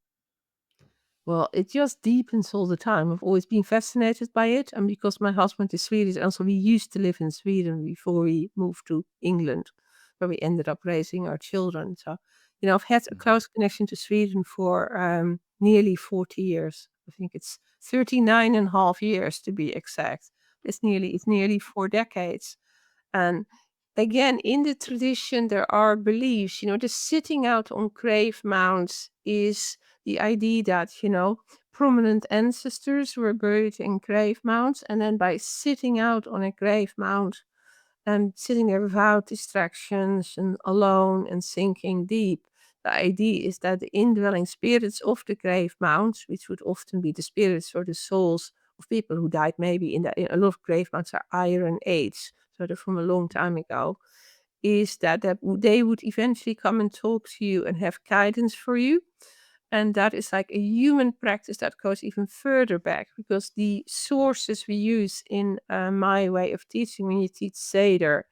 Well, it just deepens all the time. I've always been fascinated by it. And because my husband is Swedish, and so we used to live in Sweden before we moved to England, where we ended up raising our children. So, I've had a Mhm. close connection to Sweden for nearly 40 years. I think it's 39 and a half years to be exact. It's nearly 4 decades. And again, in the tradition, there are beliefs, the sitting out on grave mounds is the idea that, prominent ancestors were buried in grave mounds. And then by sitting out on a grave mound and sitting there without distractions and alone and sinking deep, the idea is that the indwelling spirits of the grave mounds, which would often be the spirits or the souls of people who died maybe a lot of grave mounds are Iron Age, so they're from a long time ago, is that they would eventually come and talk to you and have guidance for you. And that is like a human practice that goes even further back, because the sources we use in my way of teaching, when you teach Seder,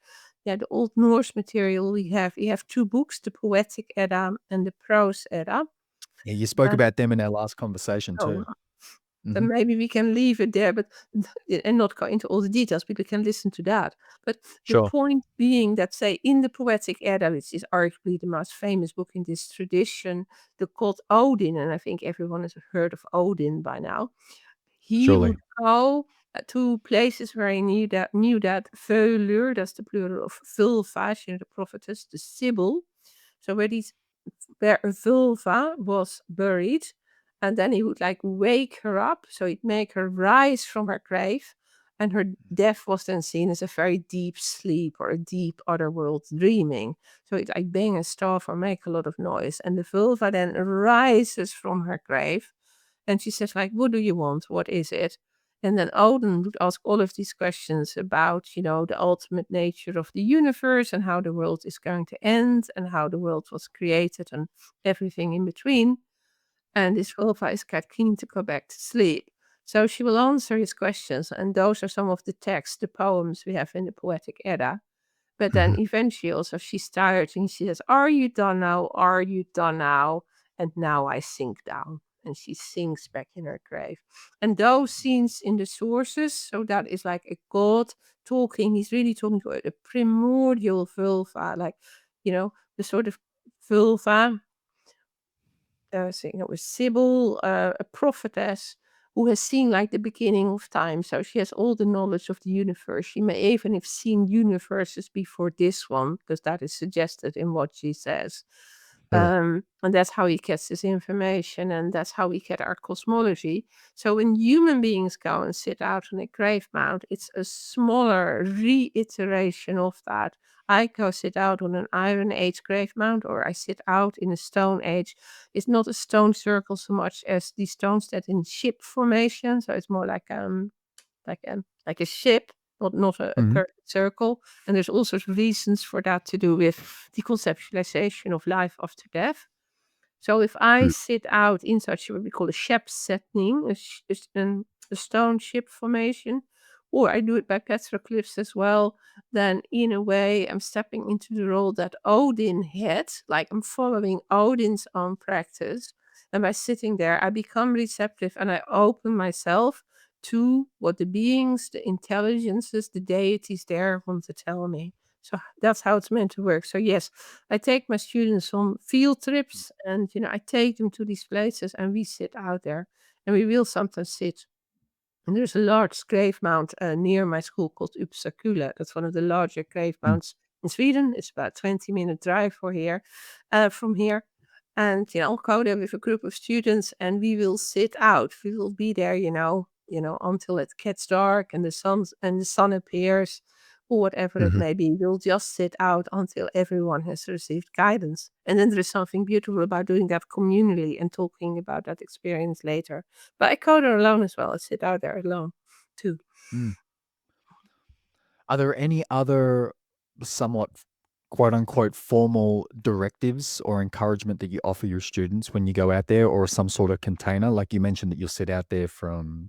yeah, the Old Norse material we have two books, the Poetic Edda and the Prose Edda. Yeah, you spoke Uh, about them in our last conversation oh, too. then Mhm. maybe we can leave it there, but and not go into all the details. People can listen to that. But the Sure. point being that, say, in the Poetic Edda, which is arguably the most famous book in this tradition, the god Odin, and I think everyone has heard of Odin by now. He Surely. would go to places where he knew that Völur, that's the plural of Vulva, the prophetess, the Sibyl. So where a vulva was buried, and then he would like wake her up, so he'd make her rise from her grave, and her death was then seen as a very deep sleep or a deep otherworld dreaming. So he'd like bang a staff or make a lot of noise, and the vulva then rises from her grave, and she says like, "What do you want? What is it?" And then Odin would ask all of these questions about, the ultimate nature of the universe and how the world is going to end and how the world was created and everything in between. And this Volva is quite keen to go back to sleep. So she will answer his questions. And those are some of the texts, the poems we have in the Poetic Edda. But then Mhm. eventually also she's tired and she says, "Are you done now? Are you done now?" And now I sink down. And she sinks back in her grave. And those scenes in the sources, so that is like a god talking. He's really talking to a primordial vulva, like, the sort of vulva saying it was Sibyl, a prophetess who has seen like the beginning of time. So she has all the knowledge of the universe. She may even have seen universes before this one, because that is suggested in what she says. Sure. And that's how he gets this information, and that's how we get our cosmology. So when human beings go and sit out on a grave mound, it's a smaller reiteration of that. I go sit out on an Iron Age grave mound, or I sit out in a Stone Age. It's not a stone circle so much as the stones that in ship formation. So it's more like a ship, not a Mhm. perfect circle. And there's all sorts of reasons for that to do with the conceptualization of life after death. So if I Mm. sit out in such what we call a skeppssetning, a stone ship formation, or I do it by petroglyphs as well, then in a way I'm stepping into the role that Odin had, like I'm following Odin's own practice. And by sitting there, I become receptive and I open myself to what the beings, the intelligences, the deities there want to tell me. So that's how it's meant to work. So yes, I take my students on field trips, and I take them to these places and we sit out there, and we will sometimes sit. And there's a large grave mound near my school called Uppsakula. That's one of the larger grave Mm. mounds in Sweden. It's about 20-minute drive from here. And I'll go there with a group of students, and we will sit out. We will be there, until it gets dark and the sun appears, or whatever it Mhm. may be. We'll just sit out until everyone has received guidance. And then there is something beautiful about doing that communally and talking about that experience later. But I go there alone as well. I sit out there alone too. Mm. Are there any other somewhat quote unquote formal directives or encouragement that you offer your students when you go out there, or some sort of container? Like you mentioned that you'll sit out there from,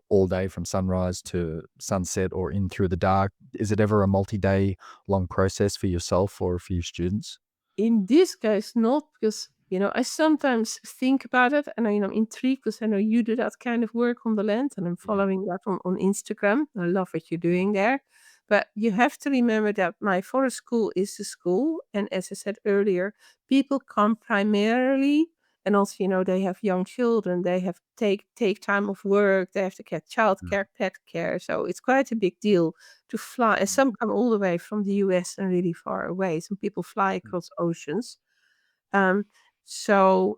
all day from sunrise to sunset or in through the dark. Is it ever a multi-day long process for yourself or for your students? In this case, not because, I sometimes think about it and I'm intrigued because I know you do that kind of work on the land and I'm Yeah. following that on Instagram. I love what you're doing there. But you have to remember that my forest school is a school. And as I said earlier, people come primarily, and also, they have young children, they have take time off work, they have to get Mm, childcare, pet care. So it's quite a big deal to fly. And mm, some come all the way from the US and really far away. Some people fly mm, across oceans. Um, so,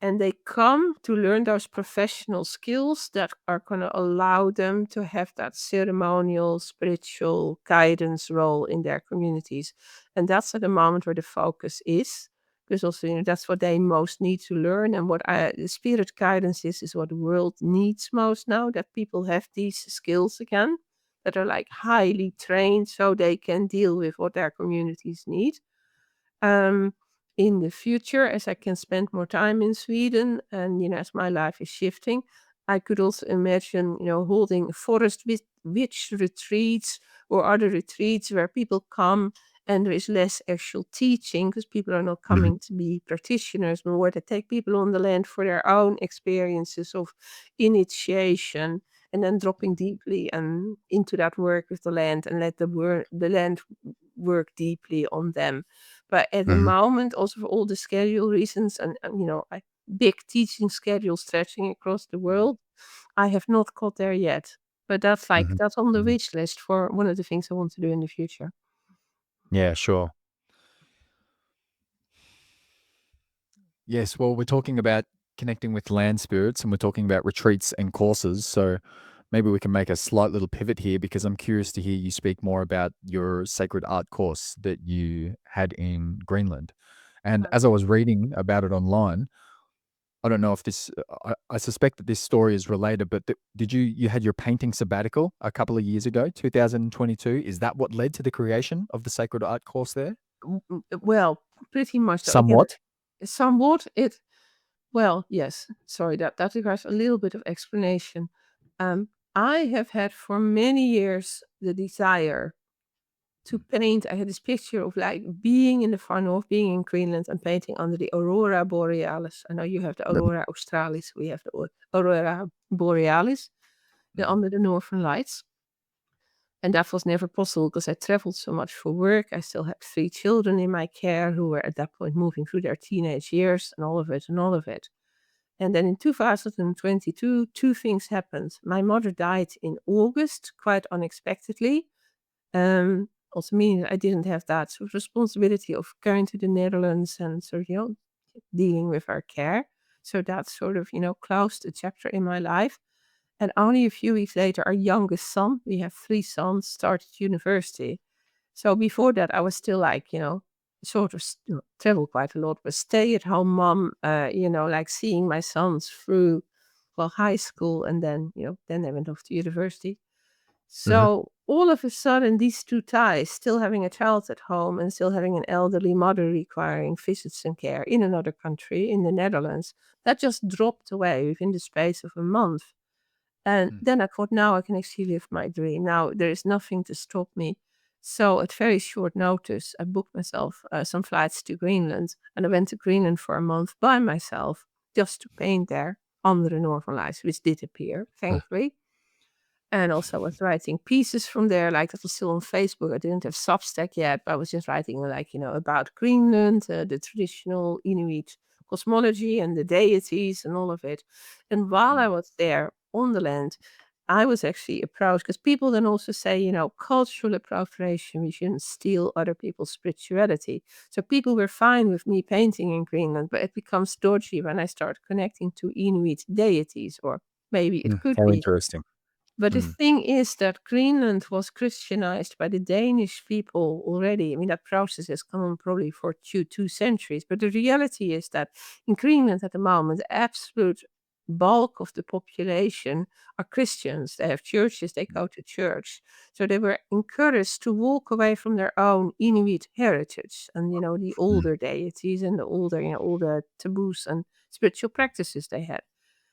and they come to learn those professional skills that are going to allow them to have that ceremonial, spiritual guidance role in their communities. And that's at the moment where the focus is. Because also, that's what they most need to learn. And what the spirit guidance is what the world needs most now, that people have these skills again, that are like highly trained so they can deal with what their communities need. Um, in the future, as I can spend more time in Sweden and, as my life is shifting, I could also imagine, holding forest witch retreats or other retreats where people come and there is less actual teaching because people are not mhm, coming to be practitioners, but where they take people on the land for their own experiences of initiation and then dropping deeply and into that work with the land and let the land work deeply on them. But at the mhm, moment, also for all the schedule reasons and big teaching schedule stretching across the mm, world, I have not got there yet. But mhm, that's on the mhm. wish list for one of the things I want to do in the future. Yeah, sure. Yes, well, we're talking about connecting with land spirits and we're talking about retreats and courses. So maybe we can make a slight little pivot here because I'm curious to hear you speak more about your sacred art course that you had in Greenland. And Uh, as I was reading about it online, I don't know if this, I suspect that this story is related, but did you had your painting sabbatical a couple of years ago, 2022? Is that what led to the creation of the sacred art course there? well, pretty much so. Again, Somewhat. somewhat it. Well, yes. Sorry, that requires a little bit of explanation. Um, I have had for many years the desire to paint. I had this picture of like being in the far north, being in Greenland and painting under the Aurora Borealis. I know you have the Mhm, Aurora Australis, we have the Aurora Borealis, mhm, under the Northern Lights. And that was never possible because I traveled so much for work. I still had 3 children in my care who were at that point moving through their teenage years and all of it and all of it. And then in 2022, two things happened. My mother died in August, quite unexpectedly. Also meaning I didn't have that sort of responsibility of going to the Netherlands and sort of, dealing with her care. So that sort of, closed a chapter in my life. And only a few weeks later, our youngest son, we have 3 sons, started university. So before that, I was still like, sort of travel quite a lot, but stay at home mom, like seeing my sons through, well, high school and then, then they went off to university. mhm, So all of a sudden, these two ties, still having a child at home and still having an elderly mother requiring visits and care in another country, in the Netherlands, that just dropped away within the space of a month. And mm, then I thought, now I can actually live my dream. Now there is nothing to stop me. So at very short notice, I booked myself some flights to Greenland, and I went to Greenland for a month by myself just to paint there under the Northern Lights, which did appear, uh, thankfully. And also I was writing pieces from there, like that was still on Facebook. I didn't have Substack yet, but I was just writing like, about Greenland, the traditional Inuit cosmology and the deities and all of it. And while I mm, was there on the land, I was actually approached because people then also say, cultural appropriation, we shouldn't steal other people's spirituality. So people were fine with me painting in Greenland, but it becomes dodgy when I start connecting to Inuit deities, or maybe it could how be. interesting. But the Mm, thing is that Greenland was Christianized by the Danish people already. I mean, that process has gone on probably for 2 centuries. But the reality is that in Greenland at the moment, absolute bulk of the population are Christians. They have churches, they go to church. So they were encouraged to walk away from their own Inuit heritage and, the Mm. older deities and the older, all the taboos and spiritual practices they had.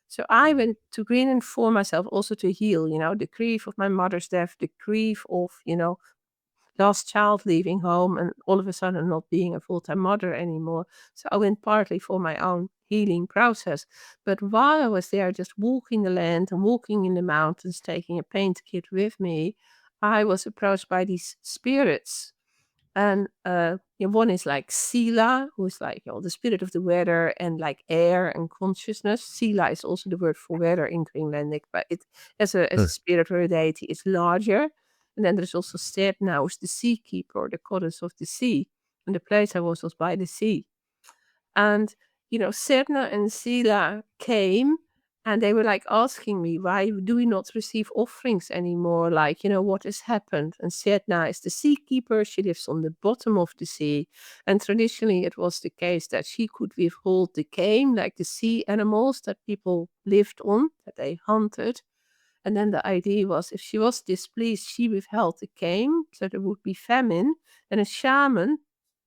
So I went to Greenland for myself also to heal, the grief of my mother's death, the grief of, last child leaving home and all of a sudden not being a full-time mother anymore. So I went partly for my own healing process. But while I was there just walking the land and walking in the mountains, taking a paint kit with me, I was approached by these spirits. And one is like Sila, who is like the spirit of the weather and like air and consciousness. Sila is also the word for weather in Greenlandic, but it as a Huh. spirit or a deity, it's larger. And then there's also Sedna, who's the sea keeper, or the goddess of the sea. And the place I was by the sea. And, Sedna and Sila came and they were like asking me, why do we not receive offerings anymore? Like, what has happened? And Sedna is the sea keeper. She lives on the bottom of the sea. And traditionally, it was the case that she could withhold the game, like the sea animals that people lived on, that they hunted. And then the idea was if she was displeased, she withheld the game, so there would be famine. And a shaman,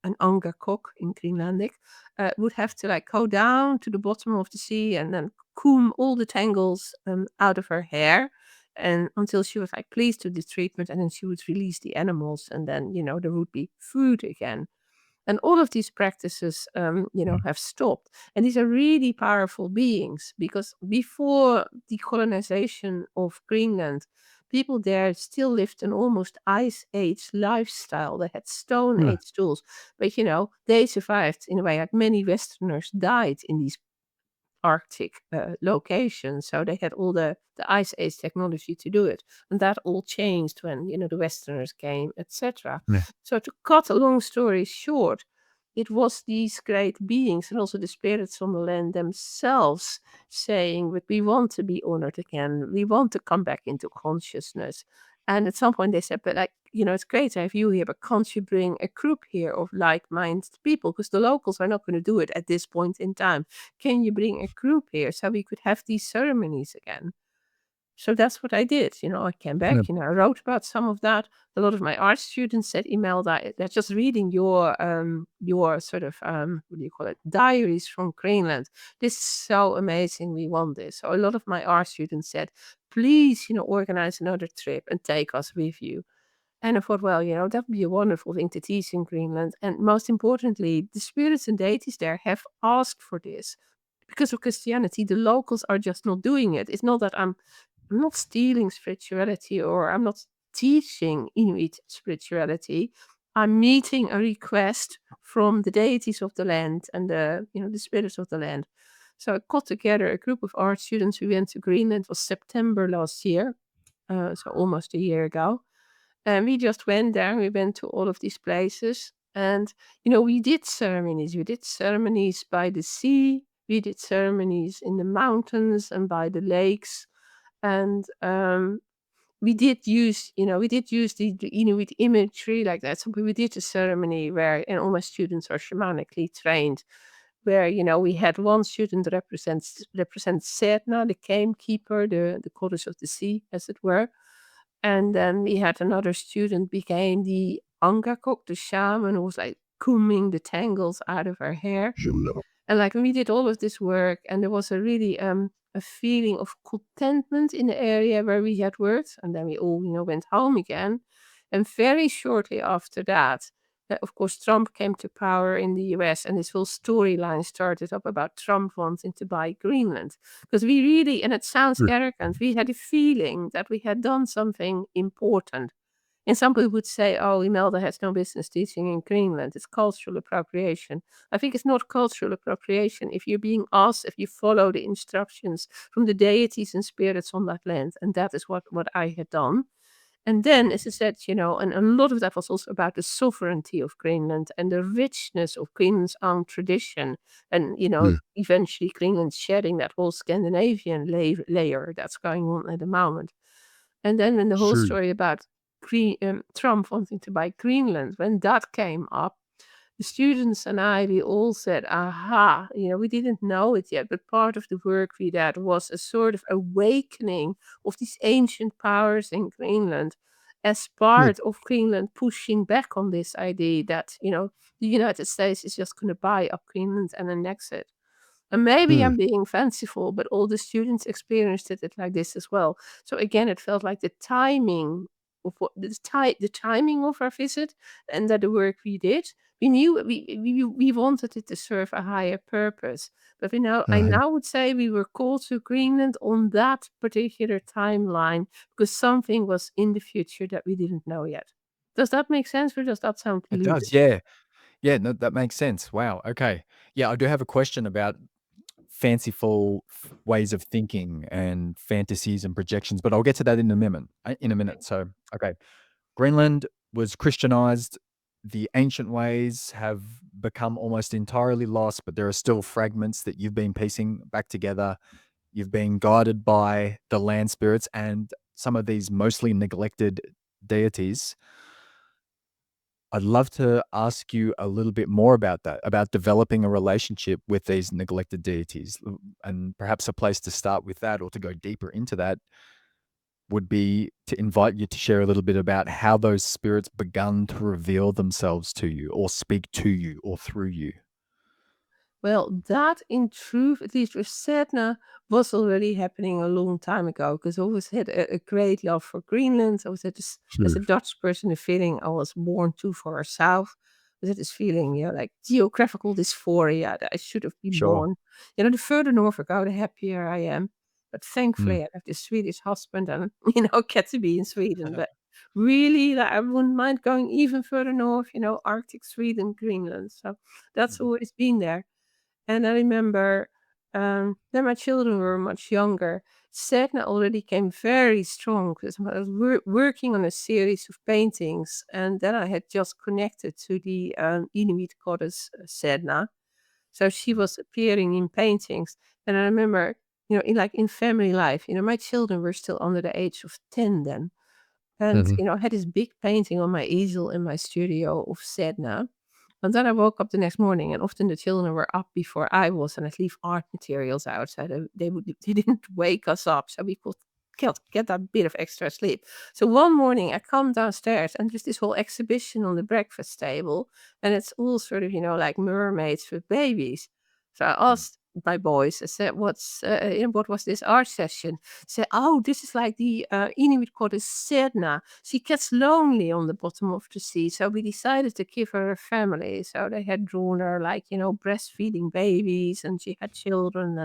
an angakok in Greenlandic, would have to like go down to the bottom of the sea and then comb all the tangles out of her hair. And until she was like pleased with the treatment, and then she would release the animals, and then there would be food again. And all of these practices, Mm. have stopped. And these are really powerful beings because before the colonization of Greenland, people there still lived an almost Ice Age lifestyle. They had Stone Yeah. Age tools, but they survived in a way like many Westerners died in these Arctic location. So they had all the Ice Age technology to do it. And that all changed when, the Westerners came, etc. Yeah. So to cut a long story short, it was these great beings and also the spirits on the land themselves saying, but we want to be honored again. We want to come back into consciousness. And at some point they said, but like, it's great to have you here, but can't you bring a group here of like-minded people? Because the locals are not going to do it at this point in time. Can you bring a group here so we could have these ceremonies again? So that's what I did. I came Yeah. back, I wrote about some of that. A lot of my art students said, Imelda, they're just reading your sort of what do you call it, diaries from Greenland. This is so amazing. We want this. So a lot of my art students said, please, organize another trip and take us with you. And I thought, well, that would be a wonderful thing to teach in Greenland. And most importantly, the spirits and deities there have asked for this. Because of Christianity, the locals are just not doing it. It's not that I'm not stealing spirituality or I'm not teaching Inuit spirituality. I'm meeting a request from the deities of the land and the spirits of the land. So I got together a group of art students. We went to Greenland. It was September last year, so almost a year ago. And we just went there. We went to all of these places. And, we did ceremonies. We did ceremonies by the sea. We did ceremonies in the mountains and by the lakes. And we did use the Inuit imagery like that. So we did a ceremony where, and all my students are shamanically trained, where we had one student represents Sedna, the gamekeeper, the goddess of the sea, as it were. And then we had another student became the Angakok, the shaman, who was like combing the tangles out of her hair. And like we did all of this work, and there was a really a feeling of contentment in the area where we had worked. And then we all, went home again. And very shortly after that, of course, Trump came to power in the US, and this whole storyline started up about Trump wanting to buy Greenland. Because we really, and it sounds Sure. arrogant, we had a feeling that we had done something important. And some people would say, oh, Imelda has no business teaching in Greenland. It's cultural appropriation. I think it's not cultural appropriation if you're being asked if you follow the instructions from the deities and spirits on that land. And that is what I had done. And then, as I said, and a lot of that was also about the sovereignty of Greenland and the richness of Greenland's own tradition. And, Yeah. eventually Greenland sharing that whole Scandinavian layer that's going on at the moment. And then when the whole Sure. story about Trump wanting to buy Greenland, when that came up, the students and I, we all said, aha, we didn't know it yet, but part of the work we did was a sort of awakening of these ancient powers in Greenland as Good. part of Greenland pushing back on this idea that, the United States is just going to buy up Greenland and annex it. And maybe Mm. I'm being fanciful, but all the students experienced it like this as well. So again, it felt like the timing of the timing of our visit and that the work we did, we knew we wanted it to serve a higher purpose. But I Mhm. now would say we were called to Greenland on that particular timeline because something was in the future that we didn't know yet. Does that make sense, or does that sound It does, polluted? yeah. Yeah, no, that makes sense. Wow, okay. Yeah, I do have a question about fanciful ways of thinking and fantasies and projections, but I'll get to that in a minute. In a minute. So, okay, Greenland was Christianized. The ancient ways have become almost entirely lost, but there are still fragments that you've been piecing back together. You've been guided by the land spirits and some of these mostly neglected deities. I'd love to ask you a little bit more about that, about developing a relationship with these neglected deities. And perhaps a place to start with that or to go deeper into that would be to invite you to share a little bit about how those spirits begun to reveal themselves to you or speak to you or through you. Well, that in truth, at least with Sedna, was already happening a long time ago because I always had a great love for Greenland. I always had this, as a Sure. Dutch person, the feeling I was born too far south. I had this feeling, like geographical dysphoria that I should have been Sure. born. The further north I go, the happier I am. But Mm. thankfully, I have this Swedish husband and, get to be in Sweden. But really, like, I wouldn't mind going even further north, Arctic Sweden, Greenland. So that's Mhm. always been there. And I remember then my children were much younger. Sedna already came very strong because I was working on a series of paintings, and then I had just connected to the Inuit goddess Sedna. So she Mhm. was appearing in paintings, and I remember, in family life, my children were still under the age of 10 then, and Mhm. I had this big painting on my easel in my studio of Sedna. And then I woke up the next morning, and often the children were up before I was, and I'd leave art materials outside. They didn't wake us up, so we could get that bit of extra sleep. So one morning, I come downstairs, and there's this whole exhibition on the breakfast table, and it's all sort of like mermaids with babies. So I Mm. asked my boys, I said, what was this art session? Say, oh, this is like the Inuit goddess Sedna. She gets lonely on the bottom of the sea, so we decided to give her a family. So they had drawn her like, breastfeeding babies, and she had children.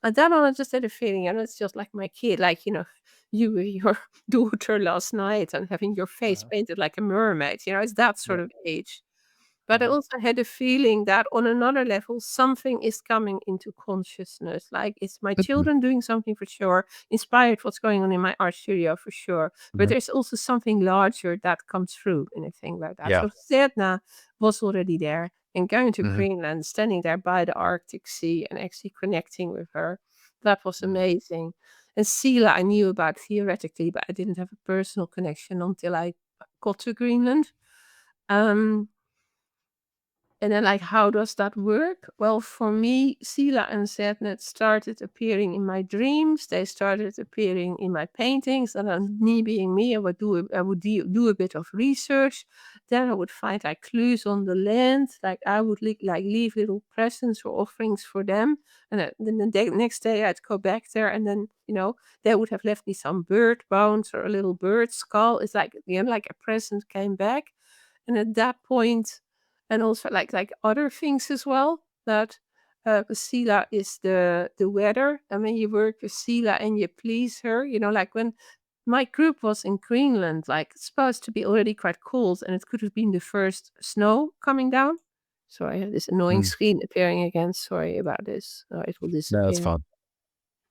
And then on, I just had a feeling, it's just like my kid, like, you with your daughter last night and having your face Uh-huh. painted like a mermaid, it's that Yeah. sort of age. But I Mhm. also had a feeling that on another level, something is coming into consciousness. Like it's my Mhm. children doing something for sure, inspired what's going on in my art studio for sure. But Mhm. there's also something larger that comes through in a thing like that. Yeah. So Sedna was already there and going to Mhm. Greenland, standing there by the Arctic Sea and actually connecting with her. That was Mm. amazing. And Sila I knew about theoretically, but I didn't have a personal connection until I got to Greenland. Um, and then, like, how does that work? Well, for me, Sila and Zetnet started appearing in my dreams. They started appearing in my paintings. And then, me being me, I would do a bit of research. Then I would find like clues on the land. Like I would leave little presents or offerings for them. And then the next day, I'd go back there, and then they would have left me some bird bones or a little bird skull. It's like like a present came back. And at that point, and also like other things as well, that Sila is the weather. And when you work with Sila and you please her, like when my group was in Greenland, like it's supposed to be already quite cold, and it could have been the first snow coming down. So I have this annoying Mm. screen appearing again. Sorry about this. It will No, that's disappear. fine.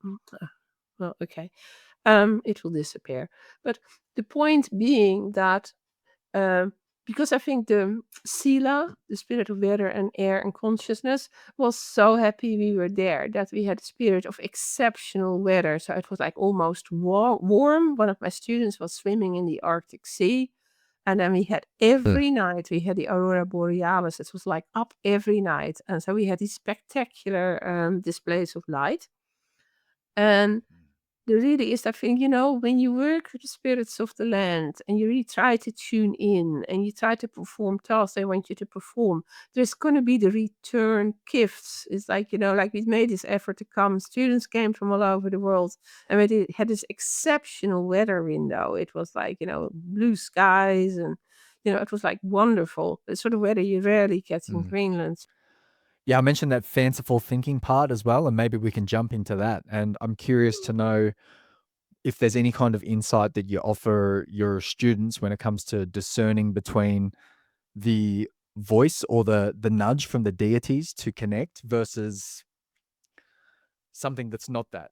Mm, well, okay. It will disappear. But the point being that um, because I think the Sila, the spirit of weather and air and consciousness, was so happy we were there that we had a spirit of exceptional weather. So it was like almost warm. One of my students was swimming in the Arctic Sea. And then we had every night, we had the Aurora Borealis. It was like up every night. And so we had these spectacular displays of light. And there really is that thing, when you work with the spirits of the land and you really try to tune in and you try to perform tasks they want you to perform, there's going to be the return gifts. It's like, like we made this effort to come. Students came from all over the world and we had this exceptional weather window. It was like, blue skies and, it was like wonderful. The sort of weather you rarely get in Greenland. Yeah, I mentioned that fanciful thinking part as well, and maybe we can jump into that. And I'm curious to know if there's any kind of insight that you offer your students when it comes to discerning between the voice or the nudge from the deities to connect versus something that's not that.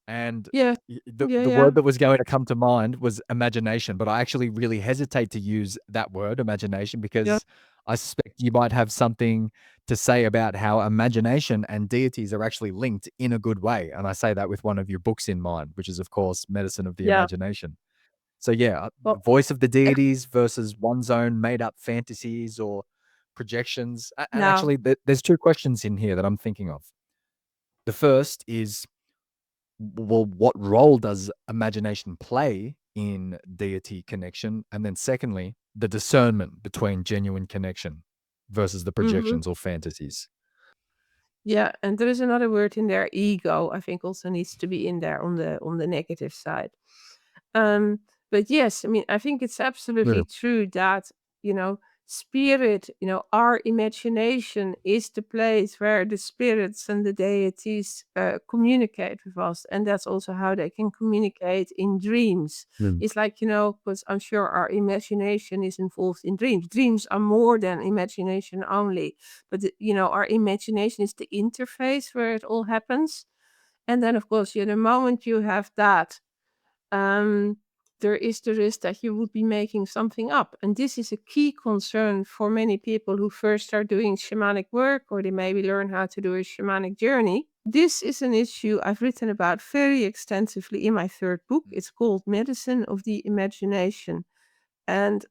And Yeah, the yeah. word that was going to come to mind was imagination, but I actually really hesitate to use that word, imagination, Yeah. because I suspect you might have something to say about how imagination and deities are actually linked in a good way. And I say that with one of your books in mind, which is, of course, Medicine of the Yeah. Imagination. So, yeah, the Well, voice of the deities versus one's own made up fantasies or projections. And now, actually, there's two questions in here that I'm thinking of. The first is, well, what role does imagination play in deity connection? And then secondly, the discernment between genuine connection versus the mhm. projections or fantasies. Yeah, and there is another word in there, ego, I think also needs to be in there on the negative side. Um, but yes, I mean, I think it's Yeah. absolutely true that, you know, spirit, our imagination is the place where the spirits and the deities communicate with us. And that's also how they can communicate in dreams. Mm. It's like, because I'm sure our imagination is involved in dreams. Dreams are more than imagination only. But, our imagination is the interface where it all happens. And then, of course, the moment you have that, um, there is the risk that you would be making something up. And this is a key concern for many people who first start doing shamanic work or they maybe learn how to do a shamanic journey. This is an issue I've written about very extensively in my third book. It's called Medicine of the Imagination. And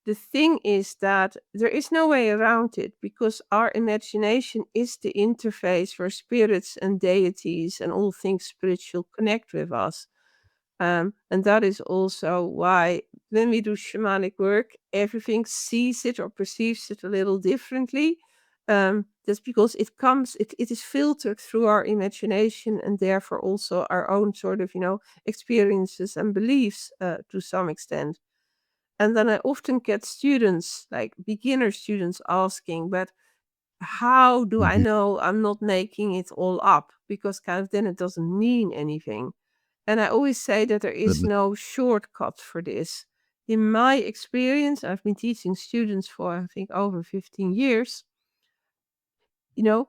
the thing is that there is no way around it because our imagination is the interface where spirits and deities and all things spiritual connect with us. And that is also why when we do shamanic work, everything sees it or perceives it a little differently. That's because it is filtered through our imagination and therefore also our own sort of, experiences and beliefs to some extent. And then I often get students, like beginner students, asking, but how do I Mhm. know I'm not making it all up? Because kind of then it doesn't mean anything. And I always say that there is Mhm. no shortcut for this. In my experience, I've been teaching students for, I think, over 15 years. You know,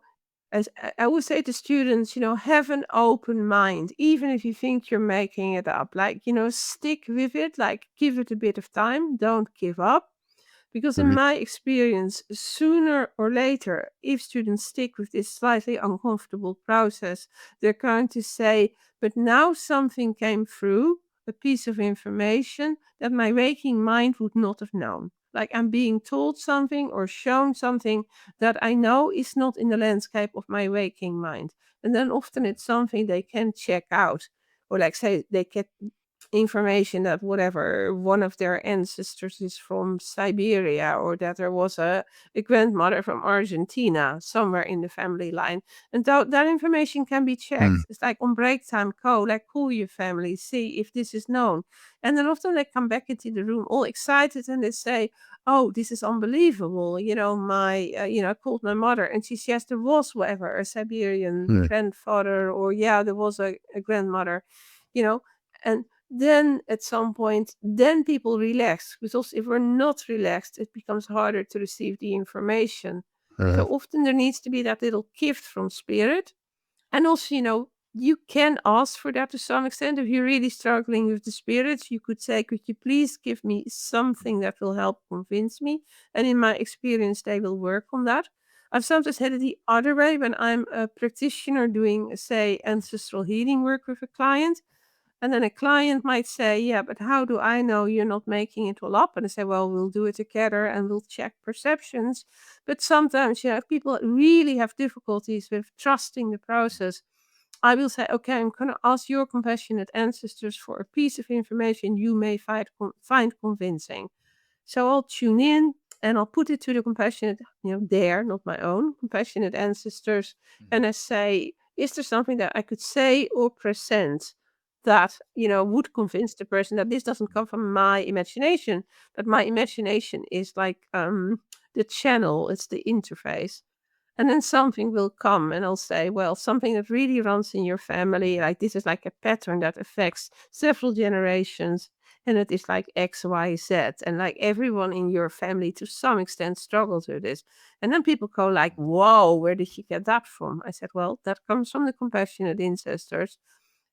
as I always say to students, have an open mind, even if you think you're making it up. Like, stick with it, like, give it a bit of time, don't give up. Because in Mhm. my experience, sooner or later, if students stick with this slightly uncomfortable process, they're going to say, but now something came through, a piece of information that my waking mind would not have known. Like I'm being told something or shown something that I know is not in the landscape of my waking mind. And then often it's something they can check out. Or like say they get information that whatever one of their ancestors is from Siberia or that there was a grandmother from Argentina somewhere in the family line. And that information can be Mm. checked. It's like on break time, call your family, see if this is known. And then often they come back into the room all excited and they say, oh, this is unbelievable. I called my mother and she says there was whatever, a Siberian Yeah. grandfather or yeah, there was a grandmother, and then at some point, then people relax. Because if we're not relaxed, it becomes harder to receive the information. So Uh-huh. often there needs to be that little gift from spirit. And also, you can ask for that to some extent. If you're really struggling with the spirits, you could say, could you please give me something that will help convince me? And in my experience, they will work on that. I've sometimes had it the other way when I'm a practitioner doing, say, ancestral healing work with a client And then a client might say, yeah, but how do I know you're not making it all up? And I say, well, we'll do it together and we'll check perceptions. But sometimes, people really have difficulties with trusting the process. I will say, okay, I'm going to ask your compassionate ancestors for a piece of information you may find convincing. So I'll tune in and I'll put it to the compassionate, their, not my own, compassionate ancestors. And I say, is there something that I could say or present that, would convince the person that this doesn't come from my imagination, that my imagination is like the channel, it's the interface. And then something will come and I'll say, well, something that really runs in your family, like this is like a pattern that affects several generations. And it is like X, Y, Z. And like everyone in your family to some extent struggles with this. And then people go like, whoa, where did you get that from? I said, well, that comes from the compassionate ancestors.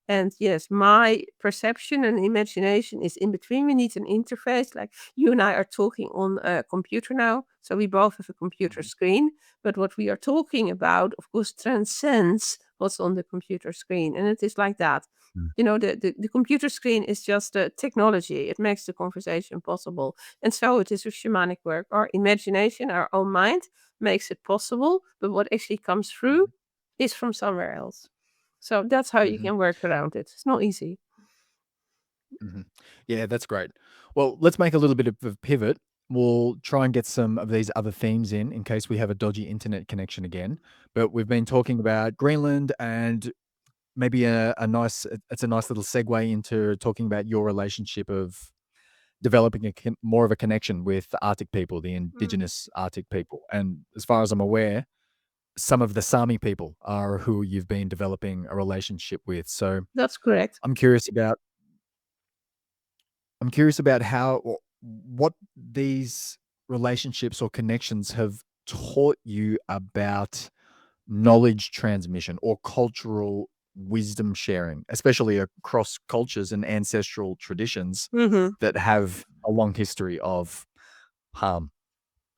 And yes, my perception and imagination is in between. We need an interface. Like you and I are talking on a computer now. So we both have a computer screen. But what we are talking about, of course, transcends what's on the computer screen. And it is like that. Mm. The computer screen is just a technology. It makes the conversation possible. And so it is with shamanic work. Our imagination, our own mind makes it possible. But what actually comes through is from somewhere else. So that's how you Mhm. can work around it. It's not easy. Mhm. Yeah, that's great. Well, let's make a little bit of a pivot. We'll try and get some of these other themes in case we have a dodgy internet connection again. But we've been talking about Greenland and maybe it's a nice little segue into talking about your relationship of developing more of a connection with the Arctic people, the Mm, indigenous Arctic people. And as far as I'm aware, some of the Sami people are who you've been developing a relationship with. So that's correct. I'm curious about I'm curious about what these relationships or connections have taught you about knowledge transmission or cultural wisdom sharing, especially across cultures and ancestral traditions Mhm. that have a long history of harm,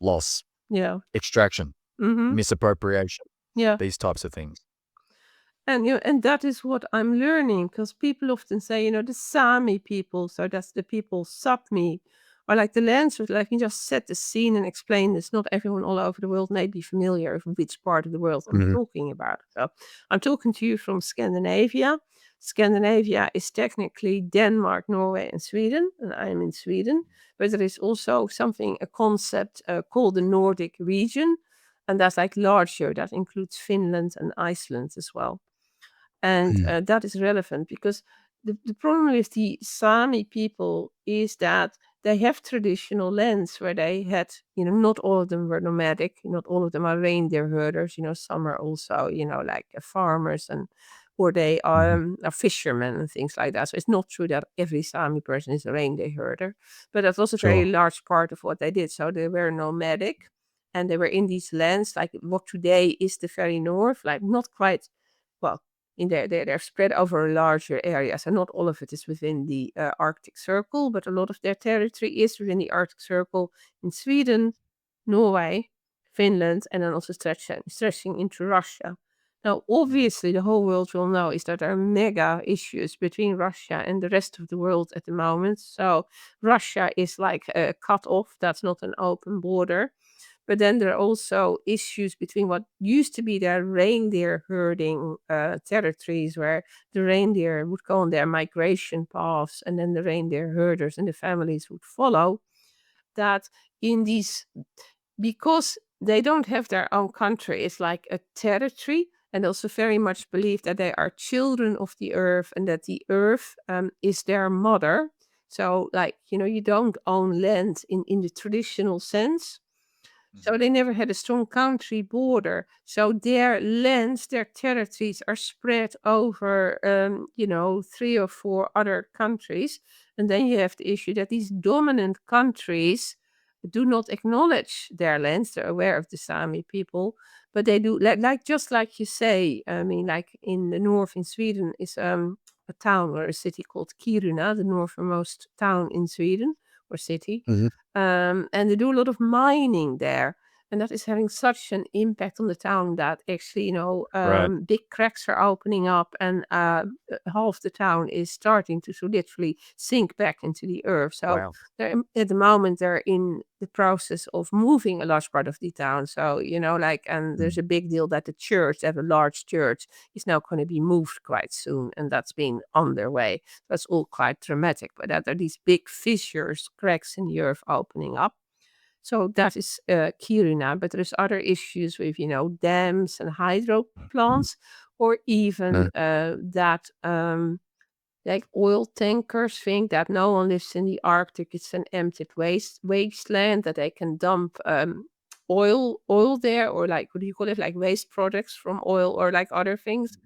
loss, Yeah. extraction, Mhm. misappropriation, Yeah. these types of things. And that is what I'm learning because people often say, the Sami people, so that's the people Sapmi, or like the Lancers, like you just set the scene and explain this. Not everyone all over the world may be familiar with which part of the world I'm Mhm, talking about. So I'm talking to you from Scandinavia. Scandinavia is technically Denmark, Norway, and Sweden, and I'm in Sweden. But there is also a concept called the Nordic region, and that's like larger. That includes Finland and Iceland as well. And mm, that is relevant because the problem with the Sami people is that they have traditional lands where they had, not all of them were nomadic, not all of them are reindeer herders, some are also, like farmers and or they mhm, are fishermen and things like that. So it's not true that every Sami person is a reindeer herder, but that's also a very sure. large part of what they did. So they were nomadic and they were in these lands, like what today is the very north, like not quite, well, they're spread over a larger area, so not all of it is within the Arctic Circle, but a lot of their territory is within the Arctic Circle in Sweden, Norway, Finland, and then also stretching into Russia. Now, Mhm, obviously, the whole world will know is that there are mega issues between Russia and the rest of the world at the moment. So Russia is like cut off. That's not an open border. But then there are also issues between what used to be their reindeer herding territories, where the reindeer would go on their migration paths, and then the reindeer herders and the families would follow. That in these, because they don't have their own country, it's like a territory, and also very much believe that they are children of the earth and that the earth is their mother. So, like, you don't own land in the traditional sense, mhm, so they never had a strong country border. So their lands, their territories are spread over, 3 or 4 other countries. And then you have the issue that these dominant countries do not acknowledge their lands. They're aware of the Sami people, but they do, like just like you say. I mean, like in the north in Sweden is a town or a city called Kiruna, the northernmost town in Sweden or city, mhm, and they do a lot of mining there. And that is having such an impact on the town that actually, Right. big cracks are opening up, and half the town is starting to so literally sink back into the earth. So Wow. at the moment, they're in the process of moving a large part of the town. So, and there's Mm. a big deal that the church, they have a large church, is now going to be moved quite soon. And that's been on their way. That's all quite dramatic. But that are these big fissures, cracks in the earth opening up. So that is Kiruna, but there's other issues with, dams and hydro plants, or even that like oil tankers think that no one lives in the Arctic. It's an empty wasteland that they can dump oil there, or like, what do you call it, like waste products from oil, or like other things,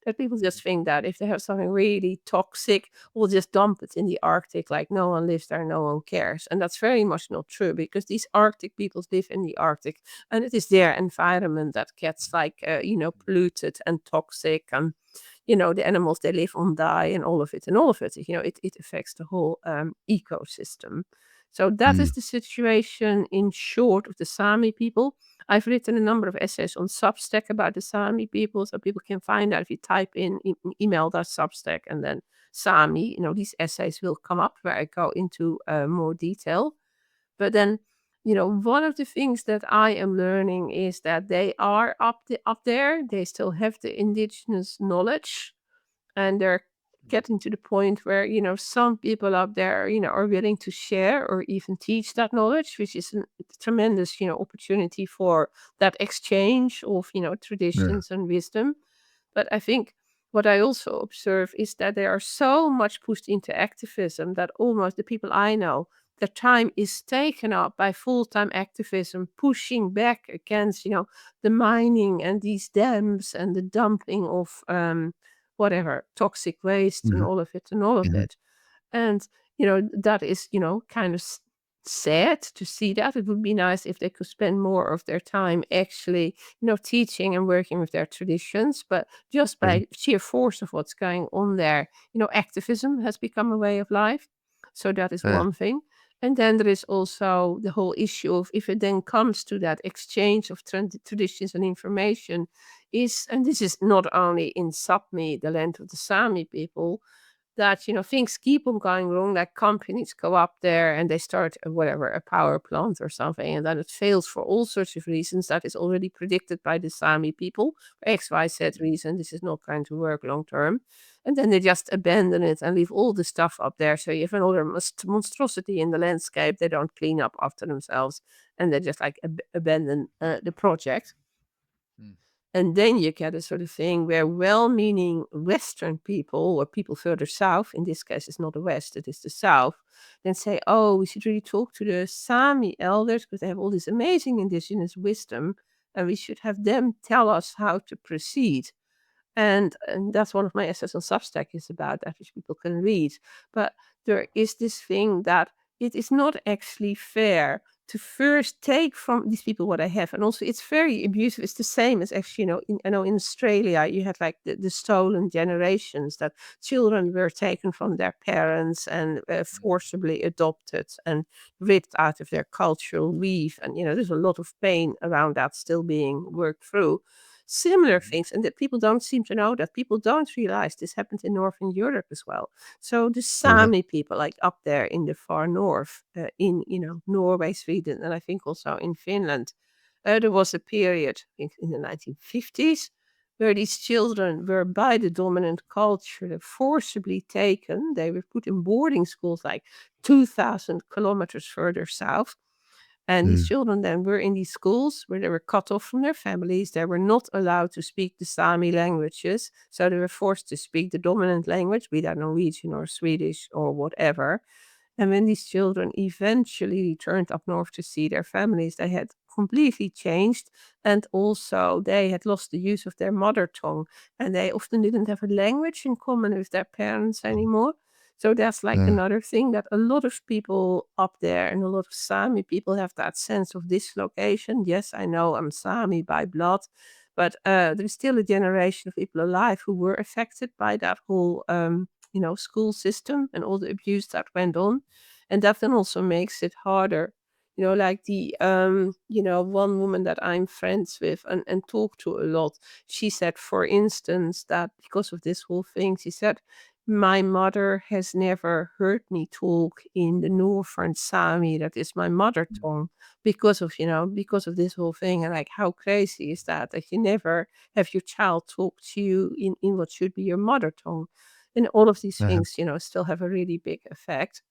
that people just think that if they have something really toxic, we'll just dump it in the Arctic, like no one lives there, no one cares. And that's very much not true, because these Arctic peoples live in the Arctic, and it is their environment that gets like polluted and toxic, and the animals they live on die, and all of it, it affects the whole ecosystem. So that Mm. is the situation in short of the Sami people. I've written a number of essays on Substack about the Sami people, so people can find out if you type in Imelda Substack and then Sami. These essays will come up where I go into more detail. But then, one of the things that I am learning is that they are up there. They still have the indigenous knowledge, and they're getting to the point where some people up there are willing to share or even teach that knowledge, which is a tremendous opportunity for that exchange of Yeah. traditions and wisdom. But I think what I also observe is that they are so much pushed into activism that almost the people I know, their time is taken up by full-time activism, pushing back against the mining and these dams and the dumping of whatever, toxic waste and Mhm. all of it and all of Mhm. it. And, that is, kind of sad to see that. It would be nice if they could spend more of their time actually, teaching and working with their traditions. But just Yeah. by sheer force of what's going on there, activism has become a way of life. So that is Yeah. one thing. And then there is also the whole issue of, if it then comes to that exchange of traditions and information, and this is not only in Sapmi, the land of the Sami people, that things keep on going wrong. Like companies go up there and they start whatever, a power plant or something, and then it fails for all sorts of reasons that is already predicted by the Sami people. For XYZ reason, this is not going to work long term. And then they just abandon it and leave all the stuff up there. So you have another monstrosity in the landscape. They don't clean up after themselves, and they just like abandon the project. Mm. And then you get a sort of thing where well-meaning Western people, or people further south, in this case it's not the West, it is the South, then say, oh, we should really talk to the Sami elders because they have all this amazing indigenous wisdom, and we should have them tell us how to proceed. And that's one of my essays on Substack is about that, which people can read. But there is this thing that it is not actually fair to first take from these people what I have. And also it's very abusive. It's the same as actually, in Australia, you had like the stolen generations, that children were taken from their parents and forcibly adopted and ripped out of their cultural weave. And, there's a lot of pain around that still being worked through. Similar Mhm. things, and that people don't seem to know, that people don't realize this happened in Northern Europe as well. So the Really? Sami people, like up there in the far north, in Norway, Sweden, and I think also in Finland, there was a period, I think in the 1950s, where these children were by the dominant culture forcibly taken. They were put in boarding schools like 2,000 kilometers further south, and these Mm. children then were in these schools where they were cut off from their families. They were not allowed to speak the Sami languages. So they were forced to speak the dominant language, be that Norwegian or Swedish or whatever. And when these children eventually returned up north to see their families, they had completely changed. And also, they had lost the use of their mother tongue. And they often didn't have a language in common with their parents anymore. So that's like Yeah. another thing, that a lot of people up there, and a lot of Sami people, have that sense of dislocation. Yes, I know I'm Sami by blood, but there's still a generation of people alive who were affected by that whole school system and all the abuse that went on. And that then also makes it harder, like the one woman that I'm friends with and talk to a lot, she said, for instance, that because of this whole thing, she said, my mother has never heard me talk in the Northern Sami, that is my mother tongue, because of this whole thing. And like, how crazy is that you never have your child talk to you in what should be your mother tongue? And all of these Uh-huh. things, still have a really big effect.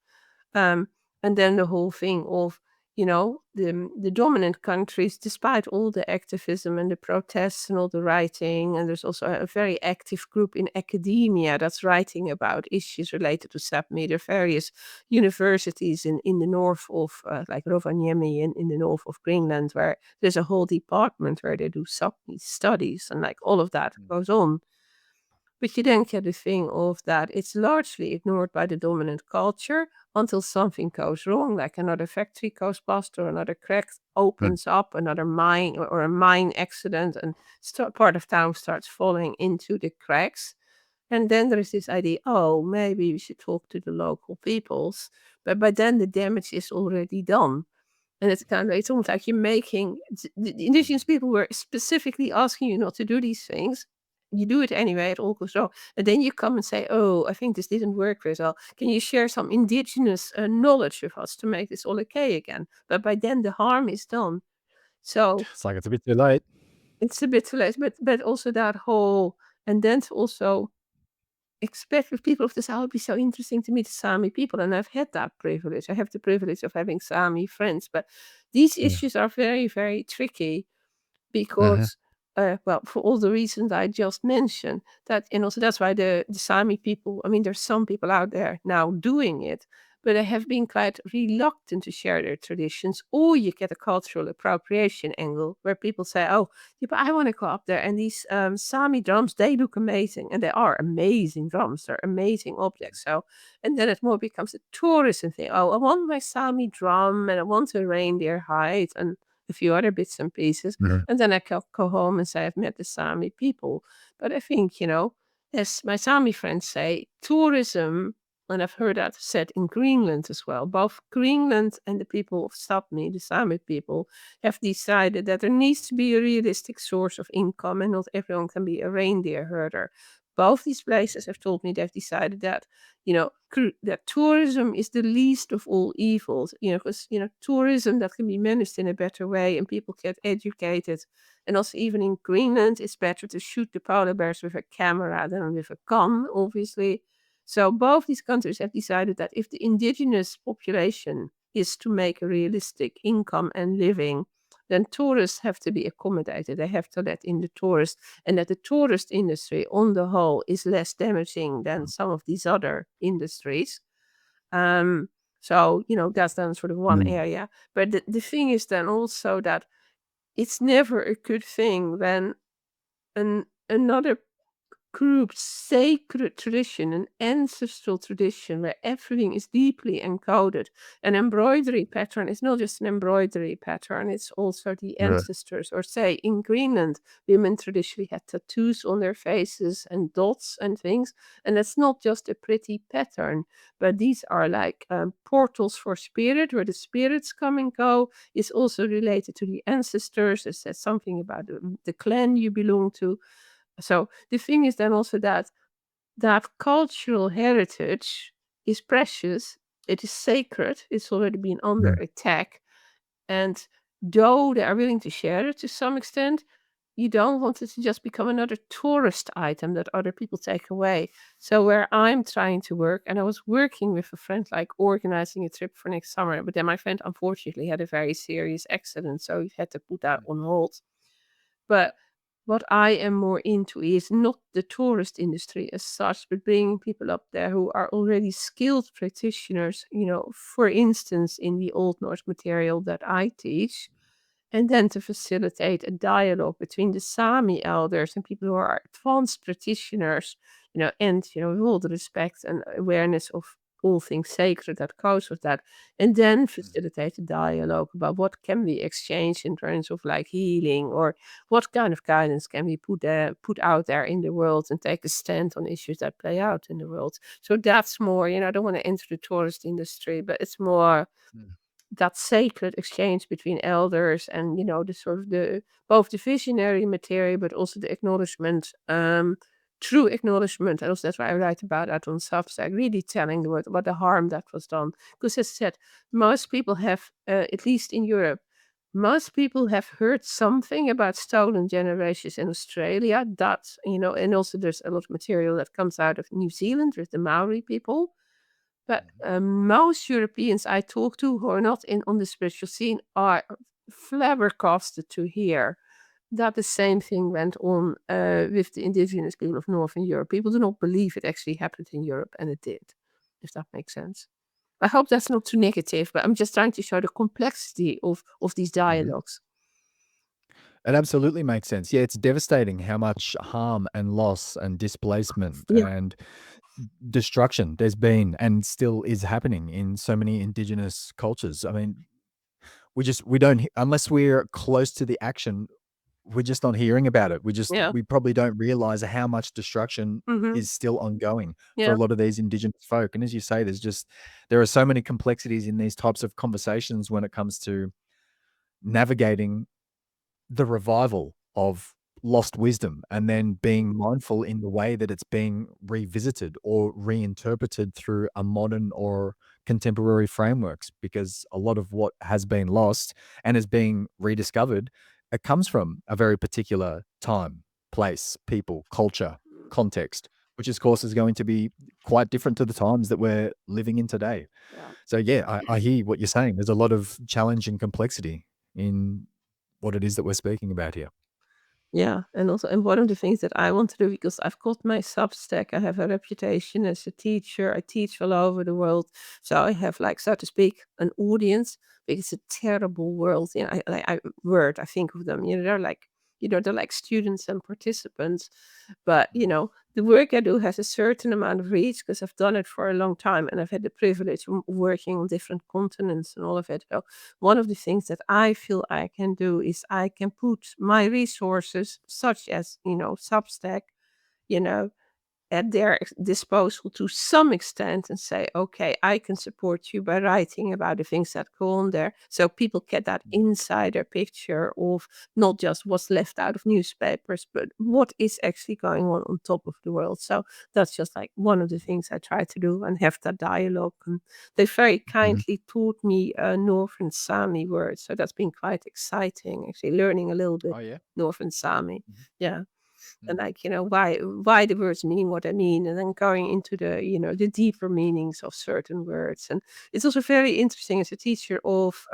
Um, and then the whole thing of, the dominant countries, despite all the activism and the protests and all the writing, and there's also a very active group in academia that's writing about issues related to Sapmi. There are various universities in the north of, like Rovaniemi in the north of Greenland, where there's a whole department where they do Sapmi studies, and like all of that goes on. But you then get the thing of that it's largely ignored by the dominant culture until something goes wrong, like another factory goes bust or another crack Right. opens up, another mine or a mine accident, and part of town starts falling into the cracks. And then there is this idea, oh, maybe we should talk to the local peoples. But by then the damage is already done. And it's almost like you're making the indigenous people were specifically asking you not to do these things. You do it anyway, it all goes wrong. And then you come and say, oh, I think this didn't work very well. Can you share some indigenous knowledge with us to make this all okay again? But by then the harm is done. So It's like it's a bit too late. it's a bit too late. But also that whole, and then to also expect with people of the South, it would be so interesting to meet the Sami people. And I've had that privilege. I have the privilege of having Sami friends. But these Yeah. issues are very, very tricky Uh-huh. because, well, for all the reasons I just mentioned, and also that's why the Sami people, I mean, there's some people out there now doing it, but they have been quite reluctant to share their traditions, or you get a cultural appropriation angle where people say, oh, yeah, but I want to go up there, and these Sami drums, they look amazing, and they are amazing drums, they're amazing objects. So, and then it more becomes a tourism thing. Oh, I want my Sami drum, and I want a reindeer hide, and a few other bits and pieces. Mhm. And then I can go home and say I've met the Sami people. But I think, as my Sami friends say, tourism, and I've heard that said in Greenland as well, both Greenland and the people of Sapmi, the Sami people, have decided that there needs to be a realistic source of income and not everyone can be a reindeer herder. Both these places have told me they've decided that, that tourism is the least of all evils, because, tourism that can be managed in a better way and people get educated. And also, even in Greenland, it's better to shoot the polar bears with a camera than with a gun, obviously. So, both these countries have decided that if the indigenous population is to make a realistic income and living, then tourists have to be accommodated. They have to let in the tourists, and that the tourist industry on the whole is less damaging than some of these other industries. Um, so, that's then sort of one Mm. area. But the thing is then also that it's never a good thing when another group's sacred tradition, an ancestral tradition where everything is deeply encoded. An embroidery pattern is not just an embroidery pattern, it's also the Yeah. ancestors. Or say in Greenland, women traditionally had tattoos on their faces and dots and things. And that's not just a pretty pattern, but these are like portals for spirit, where the spirits come and go. Is also related to the ancestors. It says something about the clan you belong to. So the thing is then also that cultural heritage is precious, it is sacred, it's already been under Mm. attack. And though they are willing to share it to some extent, you don't want it to just become another tourist item that other people take away. So where I'm trying to work, and I was working with a friend, like organizing a trip for next summer, but then my friend unfortunately had a very serious accident, so he had to put that on hold. But what I am more into is not the tourist industry as such, but bringing people up there who are already skilled practitioners, for instance, in the Old Norse material that I teach, and then to facilitate a dialogue between the Sami elders and people who are advanced practitioners, and, with all the respect and awareness of all things sacred that goes with that, and then facilitate a dialogue about what can be exchanged in terms of like healing, or what kind of guidance can we put out there in the world and take a stand on issues that play out in the world. So that's more, I don't want to enter the tourist industry, but it's more Mm. that sacred exchange between elders and, the sort of both the visionary material, but also the acknowledgement, true acknowledgement. And also that's why I write about that on Substack, really telling the world about the harm that was done. Because as I said, most people have, at least in Europe, most people have heard something about stolen generations in Australia. That's, and also there's a lot of material that comes out of New Zealand with the Maori people. But most Europeans I talk to who are not in on the spiritual scene are flabbergasted to hear that the same thing went on with the indigenous people of Northern Europe. People do not believe it actually happened in Europe, and it did, if that makes sense. I hope that's not too negative, but I'm just trying to show the complexity of these Mhm. dialogues. It absolutely makes sense. Yeah, it's devastating how much harm and loss and displacement Yeah, and destruction there's been and still is happening in so many indigenous cultures. I mean, we don't unless we're close to the action, we're just not hearing about it. yeah, We probably don't realize how much destruction hmm, is still ongoing for yeah, a lot of these indigenous folk. And as you say, there are so many complexities in these types of conversations when it comes to navigating the revival of lost wisdom and then being mindful in the way that it's being revisited or reinterpreted through a modern or contemporary frameworks, because a lot of what has been lost and is being rediscovered, it comes from a very particular time, place, people, culture, context, which of course is going to be quite different to the times that we're living in today. yeah. So yeah, I hear what you're saying. There's a lot of challenge and complexity in what it is that we're speaking about here. Yeah, and one of the things that I want to do, because I've got my Substack, I have a reputation as a teacher. I teach all over the world, so I have, like, so to speak, an audience. But it's a terrible world. I think of them. They're like students and participants. But the work I do has a certain amount of reach because I've done it for a long time, and I've had the privilege of working on different continents and all of it. So one of the things that I feel I can do is I can put my resources, such as, Substack, you know, at their disposal to some extent and say, okay, I can support you by writing about the things that go on there. So people get that insider picture of not just what's left out of newspapers, but what is actually going on top of the world. So that's just like one of the things I try to do and have that dialogue. And they very Mhm. kindly taught me Northern Sami words. So that's been quite exciting, actually, learning a little bit Oh, yeah? Northern Sami. Mhm. Yeah, and Mm. like, why the words mean what they mean, and then going into the deeper meanings of certain words. And it's also very interesting as a teacher of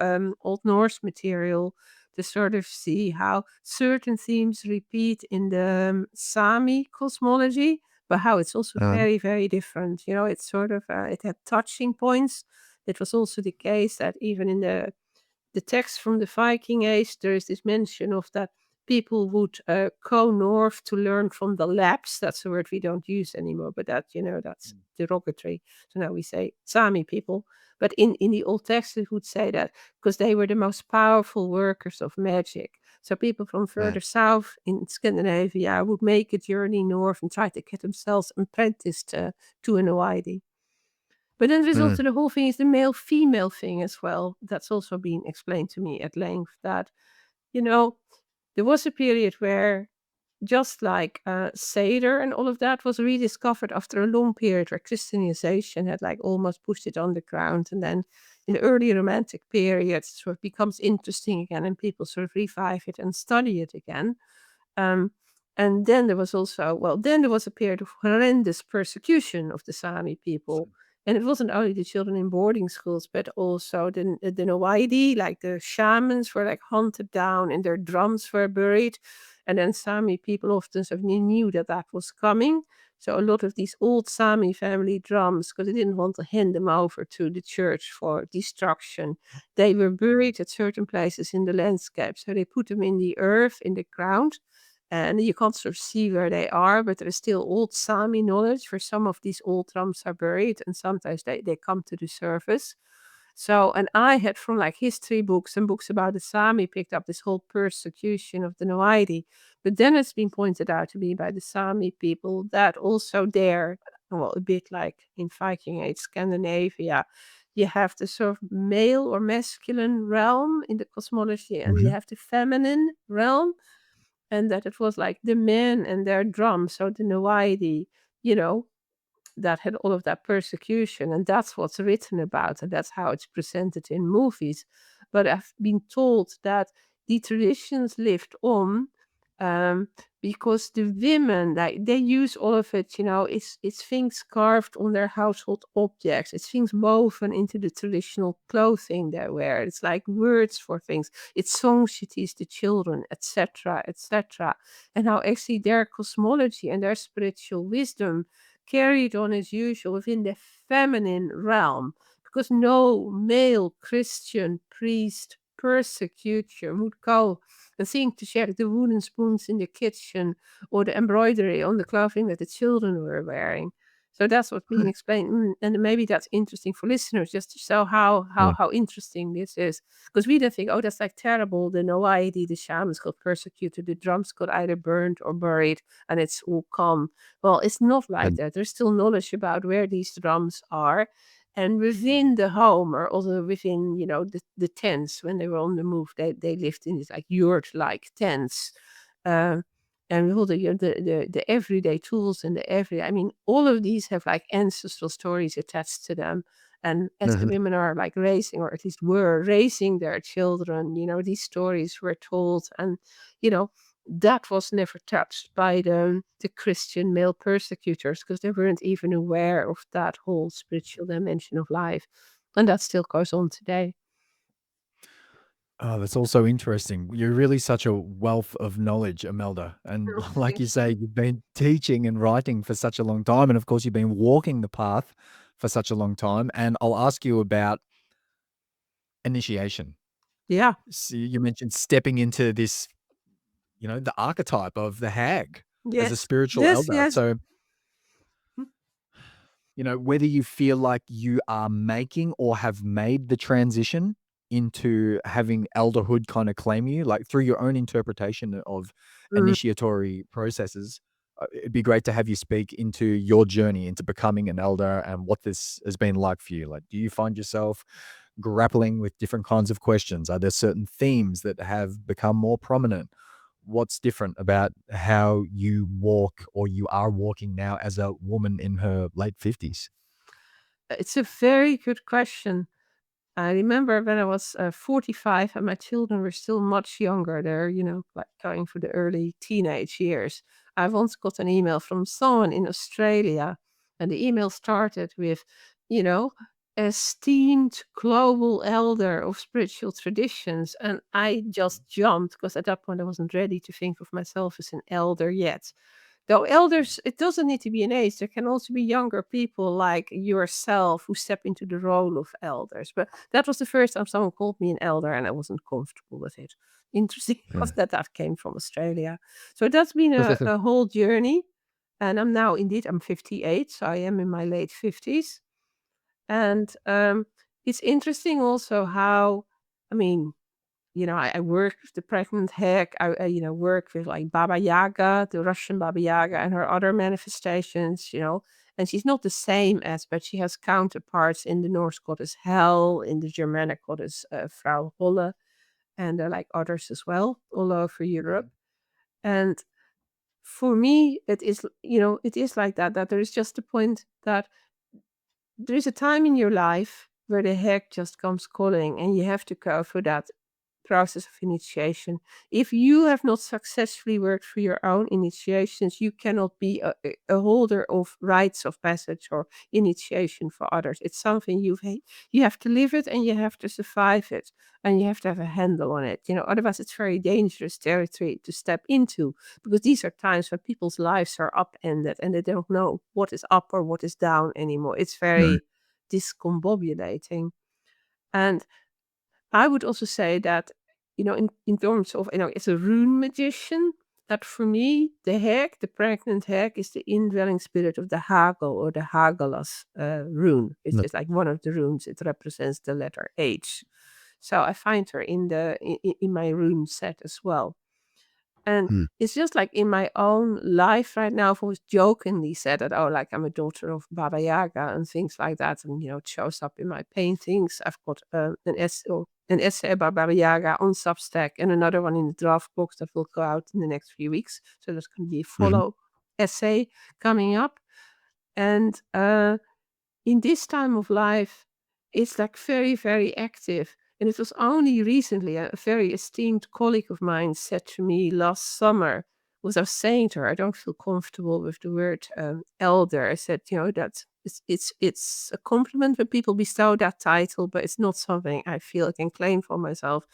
Old Norse material to sort of see how certain themes repeat in the Sami cosmology, but how it's also Uh-huh. very, very different. It's sort of it had touching points. It was also the case that even in the text from the Viking Age, there is this mention of that people would go north to learn from the Lapps. That's a word we don't use anymore, but that's Mm. derogatory. So now we say Sami people. But in the old text, it would say that because they were the most powerful workers of magic. So people from Uh, further south in Scandinavia would make a journey north and try to get themselves apprenticed to an Oide. But then there's mm. also the whole thing is the male-female thing as well. That's also been explained to me at length that, you know, there was a period where just like Seder and all of that was rediscovered after a long period where Christianization had like almost pushed it underground. And then in the early Romantic period, it sort of becomes interesting again and people sort of revive it and study it again. Um, and then there was also, well, then there was a period of horrendous persecution of the Sami people. And it wasn't only the children in boarding schools, but also the Noaidi, like the shamans were like hunted down and their drums were buried. And then Sami people often sort of knew that that was coming. So a lot of these old Sami family drums, because they didn't want to hand them over to the church for destruction, they were buried at certain places in the landscape. So they put them in the earth, in the ground, and you can't sort of see where they are, but there is still old Sami knowledge where some of these old drums are buried, and sometimes they come to the surface. So, and I had from like history books and books about the Sami picked up this whole persecution of the Noaidi. But then it's been pointed out to me by the Sami people that also there, well, a bit like in Viking Age Scandinavia, you have the sort of male or masculine realm in the cosmology, and you Hmm. have the feminine realm, and that it was like the men and their drums, so the noaidi, you know, that had all of that persecution, and that's what's written about, and that's how it's presented in movies. But I've been told that the traditions lived on, um, because the women, like, they use all of it, it's things carved on their household objects, it's things woven into the traditional clothing they wear, it's like words for things, it's songs you teach the children, etc., etc. And how actually their cosmology and their spiritual wisdom carried on as usual within the feminine realm, because no male Christian priest persecutor would go and think to check the wooden spoons in the kitchen or the embroidery on the clothing that the children were wearing. So that's what's being explained, and maybe that's interesting for listeners, just to show Yeah. how interesting this is. Because we don't think, oh, that's like terrible. The Noaidi, the shamans got persecuted, the drums got either burned or buried, and it's all calm. Well, it's not like And that. There's still knowledge about where these drums are. And within the home, or also within, the tents, when they were on the move, they lived in these like yurt-like tents. Uh, and with all the everyday tools and I mean, all of these have like ancestral stories attached to them. And as the Mhm. women are like raising, or at least were raising their children, these stories were told. And, you know, that was never touched by the Christian male persecutors, because they weren't even aware of that whole spiritual dimension of life. And that still goes on today. Oh, that's also interesting. You're really such a wealth of knowledge, Imelda. And Oh, like thank you you. say, you've been teaching and writing for such a long time. And of course, you've been walking the path for such a long time. And I'll ask you about initiation. Yeah. So you mentioned stepping into this, the archetype of the hag as a Yes. spiritual Yes. elder. Yes. So, whether you feel like you are making or have made the transition into having elderhood kind of claim you, like through your own interpretation of Mm. initiatory processes, it'd be great to have you speak into your journey into becoming an elder and what this has been like for you. Like, do you find yourself grappling with different kinds of questions? Are there certain themes that have become more prominent? What's different about how you walk or you are walking now as a woman in her late 50s? It's a very good question. I remember when I was 45 and my children were still much younger. They're, like going for the early teenage years. I once got an email from someone in Australia, and the email started with, you know, esteemed global elder of spiritual traditions. And I just jumped, because at that point I wasn't ready to think of myself as an elder yet. Though elders, it doesn't need to be an age. There can also be younger people like yourself who step into the role of elders. But that was the first time someone called me an elder, and I wasn't comfortable with it. Interesting was Yeah. that came from Australia. So that's been a whole journey. And I'm 58, so I am in my late 50s. And it's interesting also how, I mean, I work with the pregnant hag. I work with like Baba Yaga, the Russian Baba Yaga, and her other manifestations. And she's not the same as, but she has counterparts in the Norse goddess Hel, in the Germanic goddess Frau Holle, and there are like others as well all over Europe. And for me, it is like that there is just a point that there is a time in your life where the hag just comes calling, and you have to go through that process of initiation. If you have not successfully worked through your own initiations, you cannot be a holder of rites of passage or initiation for others. It's something you have to live it, and you have to survive it, and you have to have a handle on it. Otherwise it's very dangerous territory to step into, because these are times when people's lives are upended and they don't know what is up or what is down anymore. It's No. very discombobulating. And I would also say that, in terms of, it's a rune magician, that for me, the hag, the pregnant hag, is the indwelling spirit of the Hagel or the Hagelas rune. It's, No. it's like one of the runes. It represents the letter H. So I find her in my rune set as well. And Mm. it's just like in my own life right now, I've always jokingly said that, oh, like I'm a daughter of Baba Yaga and things like that. And, it shows up in my paintings. I've got an essay about Baba Yaga on Substack and another one in the draft box that will go out in the next few weeks. So there's going to be a Mhm. follow essay coming up. And in this time of life, it's like very, very active. And it was only recently a very esteemed colleague of mine said to me last summer, was I was saying to her, I don't feel comfortable with the word elder. I said, that it's a compliment when people bestow that title, but it's not something I feel I can claim for myself.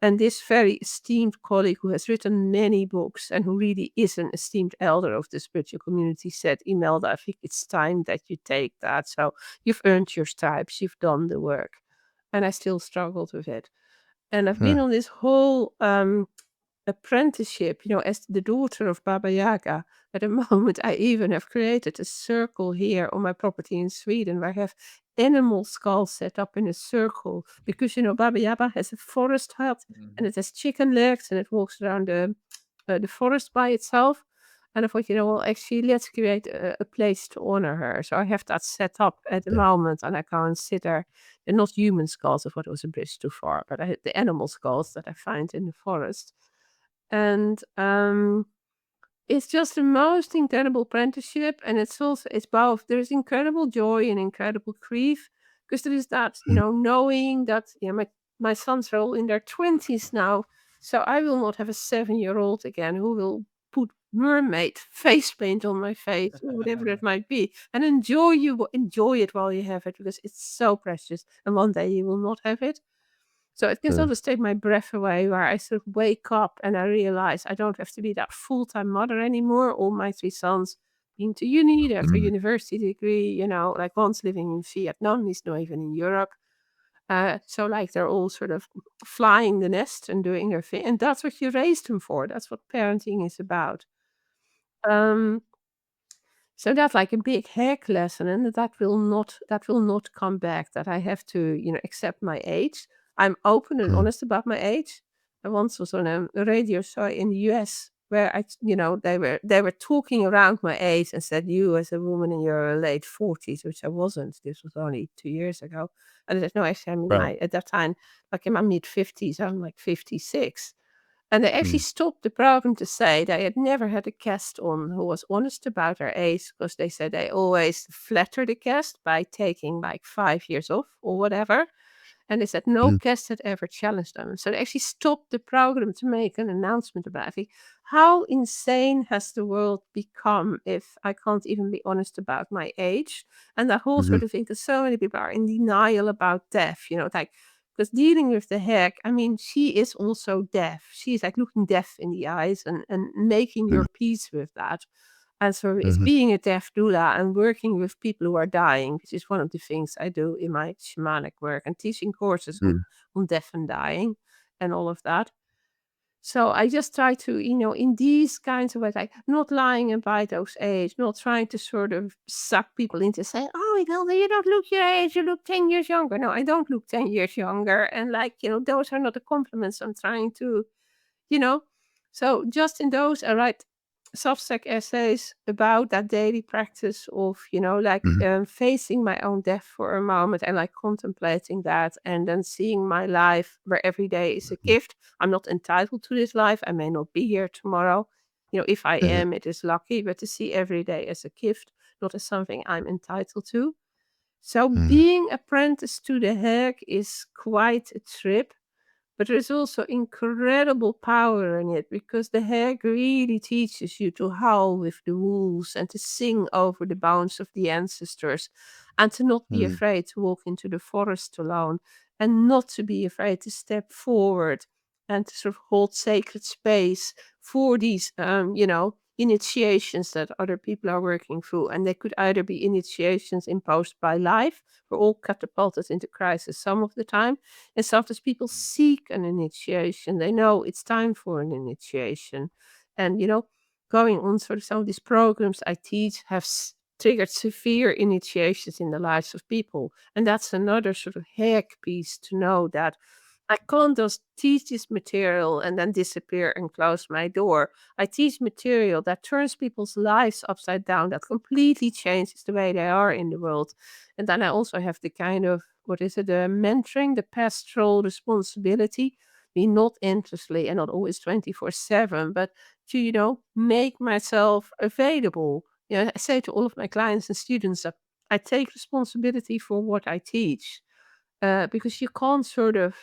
And this very esteemed colleague who has written many books and who really is an esteemed elder of the spiritual community said, Imelda, I think it's time that you take that. So you've earned your stripes, you've done the work. And I still struggled with it. And I've been Huh. on this whole apprenticeship, as the daughter of Baba Yaga. At the moment, I even have created a circle here on my property in Sweden where I have animal skulls set up in a circle because, Baba Yaga has a forest hut and it has chicken legs and it walks around the forest by itself. And I thought, well, actually, let's create a place to honor her. So I have that set up at the Yeah. moment, and I consider they're not human skulls. I thought it was a bridge too far, but the animal skulls that I find in the forest. And it's just the most incredible apprenticeship, and it's both. There's incredible joy and incredible grief because there is that, Mm. knowing that my sons are all in their 20s now, so I will not have a 7-year-old again who will put mermaid face paint on my face or whatever it might be, and enjoy it while you have it because it's so precious, and one day you will not have it. So it can Huh. sort of take my breath away where I sort of wake up and I realize I don't have to be that full-time mother anymore. All my 3 sons been to uni, they have a Mm. university degree, like one's living in Vietnam, he's not even in Europe. So like they're all sort of flying the nest and doing their thing. And that's what you raised them for. That's what parenting is about. Um, so that's like a big hack lesson, and that will not come back. That I have to, accept my age. I'm open and Huh. honest about my age. I once was on a radio show in the US where they were talking around my age and said, "You as a woman in your late 40s," which I wasn't. This was only 2 years ago. And I said, "No, actually, I'm in Right. my at that time, like in my mid 50s. I'm like 56." And they actually Mm. stopped the program to say they had never had a guest on who was honest about her age because they said they always flatter the guest by taking like 5 years off or whatever. And they said no Mm. guest had ever challenged them. So they actually stopped the program to make an announcement about it. How insane has the world become if I can't even be honest about my age? And the whole Mhm. sort of thing, because so many people are in denial about death, like because dealing with the heck, I mean, she is also deaf. She's like looking deaf in the eyes and making Mm. your peace with that. And so it's Mhm. being a deaf doula and working with people who are dying, which is one of the things I do in my shamanic work and teaching courses on, Mm. on deaf and dying and all of that. So I just try to, in these kinds of ways, like not lying about those age, not trying to sort of suck people into saying, oh, Imelda, you don't look your age, you look 10 years younger. No, I don't look 10 years younger. And like, those are not the compliments I'm trying to you know. So just in those, I write Substack essays about that daily practice of, like Mhm. facing my own death for a moment and like contemplating that and then seeing my life where every day is a Mhm. gift. I'm not entitled to this life. I may not be here tomorrow. If I Uh-huh. am, it is lucky, but to see every day as a gift, not as something I'm entitled to. So Mm. being apprenticed to the hag is quite a trip, but there's also incredible power in it because the hag really teaches you to howl with the wolves and to sing over the bones of the ancestors and to not be Mm. afraid to walk into the forest alone and not to be afraid to step forward and to sort of hold sacred space for these, initiations that other people are working through. And they could either be initiations imposed by life. We're all catapulted into crisis some of the time, and sometimes people seek an initiation. They know it's time for an initiation. And, going on sort of some of these programs I teach have triggered severe initiations in the lives of people. And that's another sort of hack piece to know that I can't just teach this material and then disappear and close my door. I teach material that turns people's lives upside down, that completely changes the way they are in the world. And then I also have the kind of, what is it, the mentoring, the pastoral responsibility, be not endlessly and not always 24/7, but to, make myself available. I say to all of my clients and students that I take responsibility for what I teach, because you can't sort of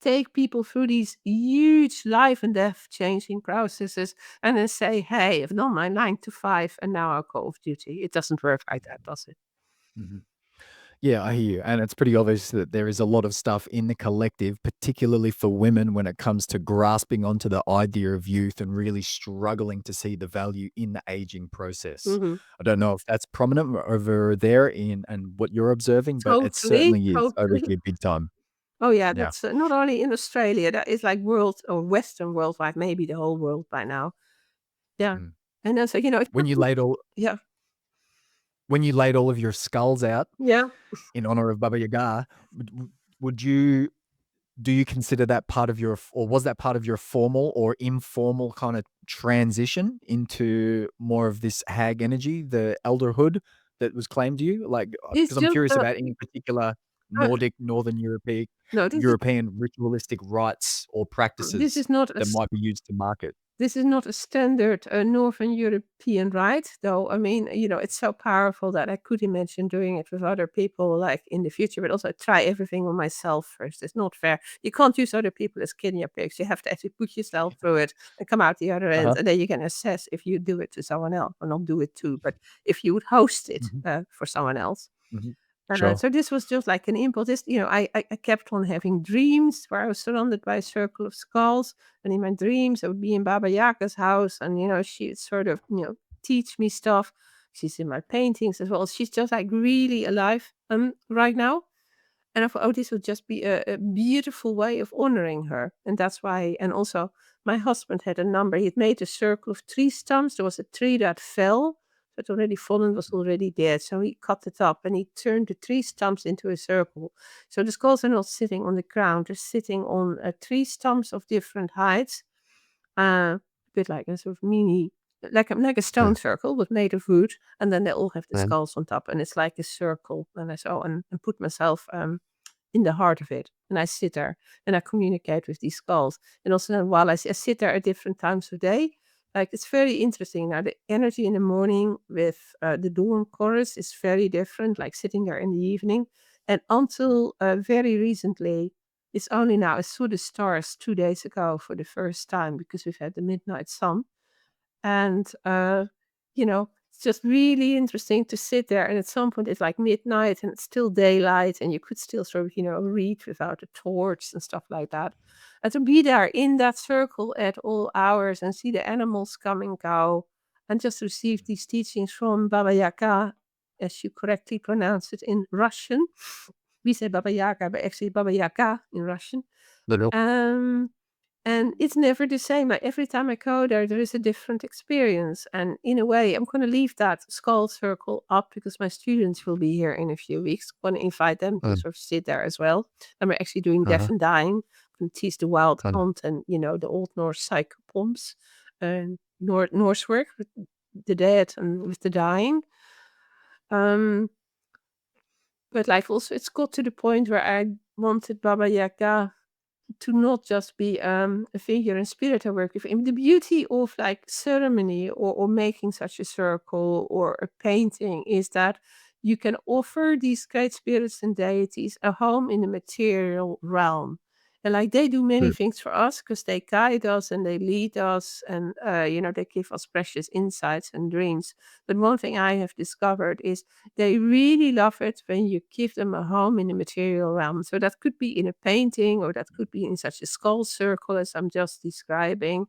take people through these huge life and death changing processes and then say, hey, I've done my 9 to 5 and now I'll go off duty. It doesn't work like that, does it? Mhm. Yeah, I hear you. And it's pretty obvious that there is a lot of stuff in the collective, particularly for women, when it comes to grasping onto the idea of youth and really struggling to see the value in the aging process. Hmm. I don't know if that's prominent over there in and what you're observing, but it Totally, certainly is over totally. here big time. Oh yeah, Yeah. that's not only in Australia, that is like world or Western worldwide, maybe the whole world by now. Yeah. Mm. And then so, it When took you me, laid all yeah, when you laid all of your skulls out yeah. in honor of Baba Yaga, would you do you consider that part of your or was that part of your formal or informal kind of transition into more of this hag energy, the elderhood that was claimed to you? Like, It's because I'm just, curious about any particular uh, Nordic, Northern no, European ritualistic rites or this practices is not a that might be used to market. This is not a standard Northern European rite, though. I mean, it's so powerful that I could imagine doing it with other people, like in the future. But also, try everything on myself first. It's not fair. You can't use other people as guinea pigs. You have to actually put yourself through it and come out the other end, Uh-huh. and then you can assess if you do it to someone else, or not do it too, but if you would host it Mhm. for someone else. Mhm. Sure. So this was just like an impulse. This, I kept on having dreams where I was surrounded by a circle of skulls. And in my dreams, I would be in Baba Yaga's house. And, she would sort of, teach me stuff. She's in my paintings as well. She's just like really alive right now. And I thought, oh, this would just be a beautiful way of honoring her. And that's why, and also my husband had a number. He had made a circle of tree stumps. There was a tree that fell, that already fallen, was already dead. So he cut it up and he turned the tree stumps into a circle. So the skulls are not sitting on the ground, they're sitting on tree stumps of different heights. A bit like a sort of mini, like a stone Yeah. circle, but made of wood. And then they all have the Man. skulls on top. And it's like a circle. And I saw and put myself in the heart of it. And I sit there and I communicate with these skulls. And also then while I sit there at different times of day, like it's very interesting. Now the energy in the morning with the dawn chorus is very different, like sitting there in the evening. And until very recently, it's only now I saw the stars 2 days ago for the first time because we've had the midnight sun. And, it's just really interesting to sit there. And at some point, it's like midnight and it's still daylight, and you could still sort of, read without a torch and stuff like that. And to be there in that circle at all hours and see the animals come and go, and just receive these teachings from Baba Yaga, as you correctly pronounce it in Russian. We say Baba Yaga, but actually Baba Yaga in Russian. Little. Um, and it's never the same. Like every time I go there, there is a different experience. And in a way, I'm going to leave that skull circle up because my students will be here in a few weeks. I'm going to invite them to sort of sit there as well. And we're actually doing death Uh-huh. and dying. And teach the wild Kind of. hunt and, the Old Norse psychopoms and Norse work with the dead and with the dying. Um, but like also, it's got to the point where I wanted Baba Yaga to not just be a figure in spirit I work with. And the beauty of like ceremony or making such a circle or a painting is that you can offer these great spirits and deities a home in the material realm. And like they do many Mm. things for us because they guide us and they lead us and they give us precious insights and dreams. But one thing I have discovered is they really love it when you give them a home in the material realm. So that could be in a painting or that could be in such a skull circle as I'm just describing.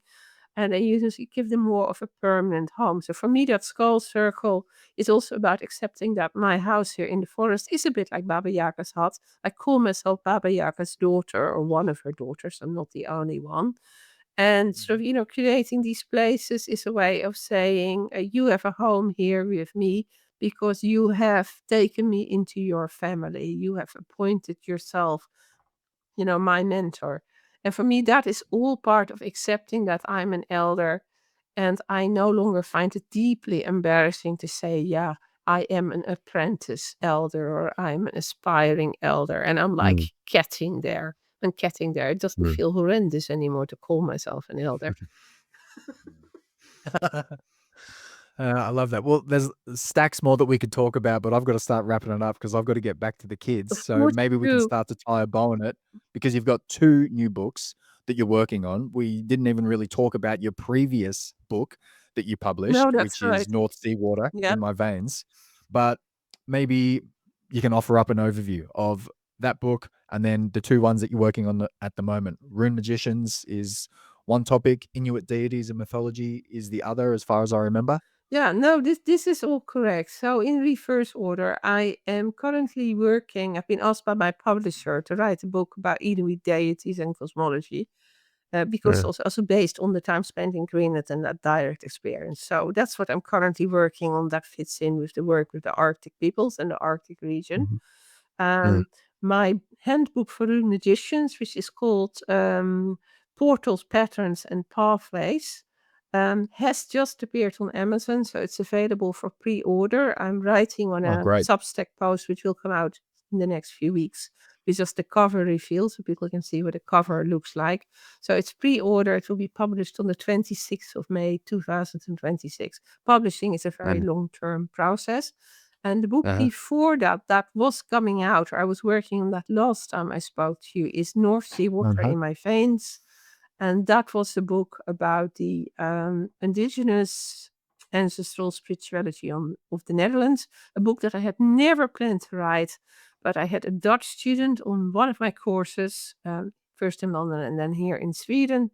And then you just give them more of a permanent home. So for me, that skull circle is also about accepting that my house here in the forest is a bit like Baba Yaga's hut. I call myself Baba Yaga's daughter or one of her daughters. I'm not the only one. And sort of, Mhm. creating these places is a way of saying, you have a home here with me because you have taken me into your family. You have appointed yourself my mentor. And for me, that is all part of accepting that I'm an elder. And I no longer find it deeply embarrassing to say, yeah, I am an apprentice elder or I'm an aspiring elder. And I'm like Mm. getting there and getting there. It doesn't Mm. feel horrendous anymore to call myself an elder. I love that. Well, there's stacks more that we could talk about, but I've got to start wrapping it up because I've got to get back to the kids. Of So course maybe we you can do. start to tie a bow on it because you've got two new books that you're working on. We didn't even really talk about your previous book that you No, published, that's which is right. North Sea Water Yeah. in My Veins. But maybe you can offer up an overview of that book and then the two ones that you're working on at the moment. Rune Magicians is one topic, Inuit deities and mythology is the other, as far as I remember. Yeah, no, this is all correct. So in reverse order, I am currently working. I've been asked by my publisher to write a book about Inuit deities and cosmology, because also based on the time spent in Greenland and that direct experience. So that's what I'm currently working on. That fits in with the work with the Arctic peoples and the Arctic region. Mhm. Mm. Um, my handbook for rune magicians, which is called Portals, Patterns, and Pathways, has just appeared on Amazon, so it's available for pre-order. I'm writing on Oh, a great. Substack post, which will come out in the next few weeks, with just the cover reveal, so people can see what the cover looks like. So it's pre-order. It will be published on the 26th of May, 2026. Publishing is a very And long-term process. And the book uh-huh. before that, that was coming out, I was working on that last time I spoke to you, is North Sea Water Uh-huh. in My Veins. And that was a book about the indigenous ancestral spirituality of the Netherlands, a book that I had never planned to write, but I had a Dutch student on one of my courses, first in London and then here in Sweden.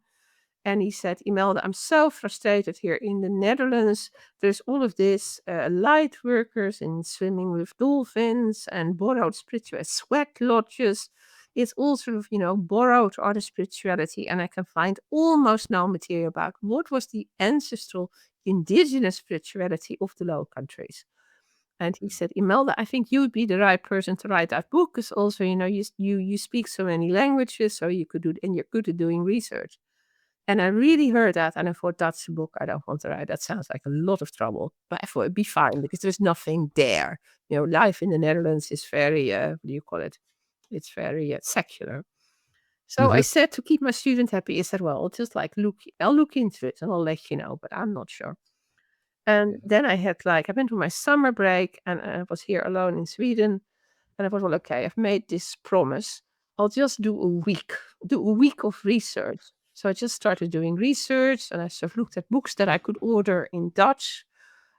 And he said, Imelda, I'm so frustrated here in the Netherlands. There's all of this light workers and swimming with dolphins and borrowed spiritual sweat lodges. It's all sort of, borrowed art of spirituality. And I can find almost no material about what was the ancestral indigenous spirituality of the Low Countries. And he said, Imelda, I think you would be the right person to write that book because also, you speak so many languages, so you could do, and you're good at doing research. And I really heard that, and I thought, that's a book I don't want to write. That sounds like a lot of trouble. But I thought it'd be fine because there's nothing there. Life in the Netherlands is very, what do you call it? It's very secular. So I Mhm. said to keep my student happy, I said, well, I'll look into it and I'll let you know, but I'm not sure. And then I went on my summer break and I was here alone in Sweden. And I thought, well, okay, I've made this promise. I'll just do a week of research. So I just started doing research and I sort of looked at books that I could order in Dutch.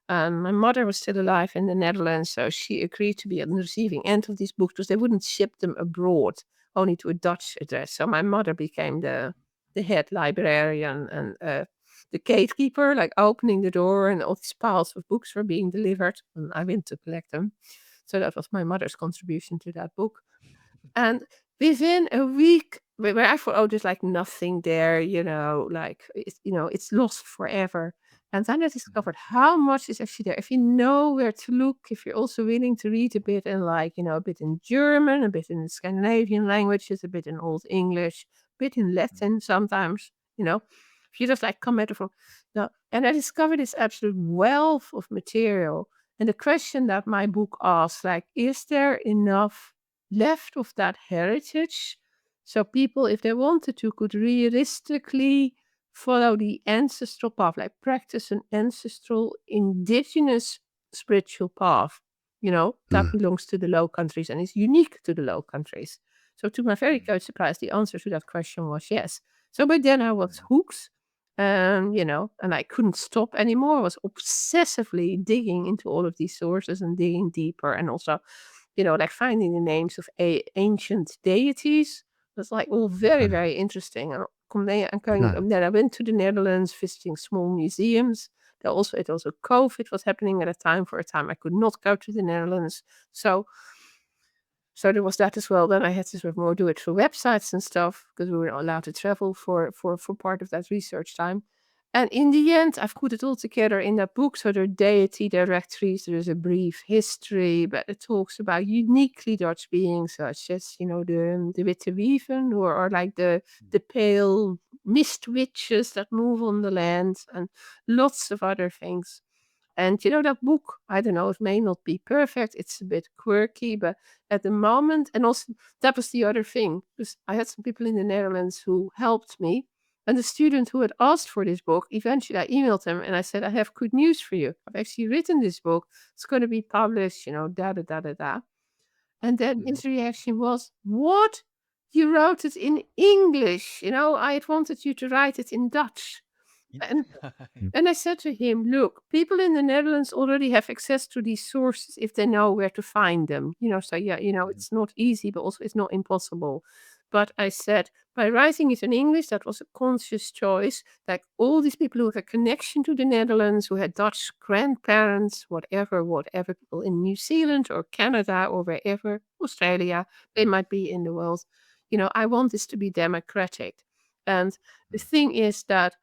My mother was still alive in the Netherlands, so she agreed to be on the receiving end of these books because they wouldn't ship them abroad, only to a Dutch address. So my mother became the head librarian and the gatekeeper, like opening the door, and all these piles of books were being delivered, and I went to collect them. So that was my mother's contribution to that book. And within a week, where I thought, oh, there's like nothing there, it's lost forever. And then I discovered how much is actually there. If you know where to look, if you're also willing to read a bit in a bit in German, a bit in Scandinavian languages, a bit in Old English, a bit in Latin sometimes, if you just like come at it from, no. And I discovered this absolute wealth of material. And the question that my book asks, like, is there enough left of that heritage? So people, if they wanted to, could realistically follow the ancestral path, like practice an ancestral indigenous spiritual path. That Mm. belongs to the Low Countries and is unique to the Low Countries. So to my very great surprise, the answer to that question was yes. So by then I was hooked. And I couldn't stop anymore. I was obsessively digging into all of these sources and digging deeper, and also, like finding the names of ancient deities. That's like all very, Uh, very interesting. And uh, then I went to the Netherlands visiting small museums. It also COVID was happening at a time. For a time, I could not go to the Netherlands. So there was that as well. Then I had to sort of more do it through websites and stuff because we were not allowed to travel for part of that research time. And in the end, I've put it all together in that book. So there are deity directories, there's a brief history, but it talks about uniquely Dutch beings, such as, the Witte Wieven, who are like the pale mist witches that move on the land, and lots of other things. And that book, I don't know, it may not be perfect. It's a bit quirky, but at the moment, and also that was the other thing, because I had some people in the Netherlands who helped me. And the student who had asked for this book, eventually I emailed him and I said, I have good news for you. I've actually written this book. It's going to be published, da da da da da. And then his reaction was, what? You wrote it in English. I had wanted you to write it in Dutch. And and I said to him, look, people in the Netherlands already have access to these sources if they know where to find them. So yeah, it's not easy, but also it's not impossible. But I said, by writing it in English, that was a conscious choice. Like all these people who have a connection to the Netherlands, who had Dutch grandparents, whatever, people in New Zealand or Canada or wherever, Australia, they might be in the world. I want this to be democratic. And the thing is that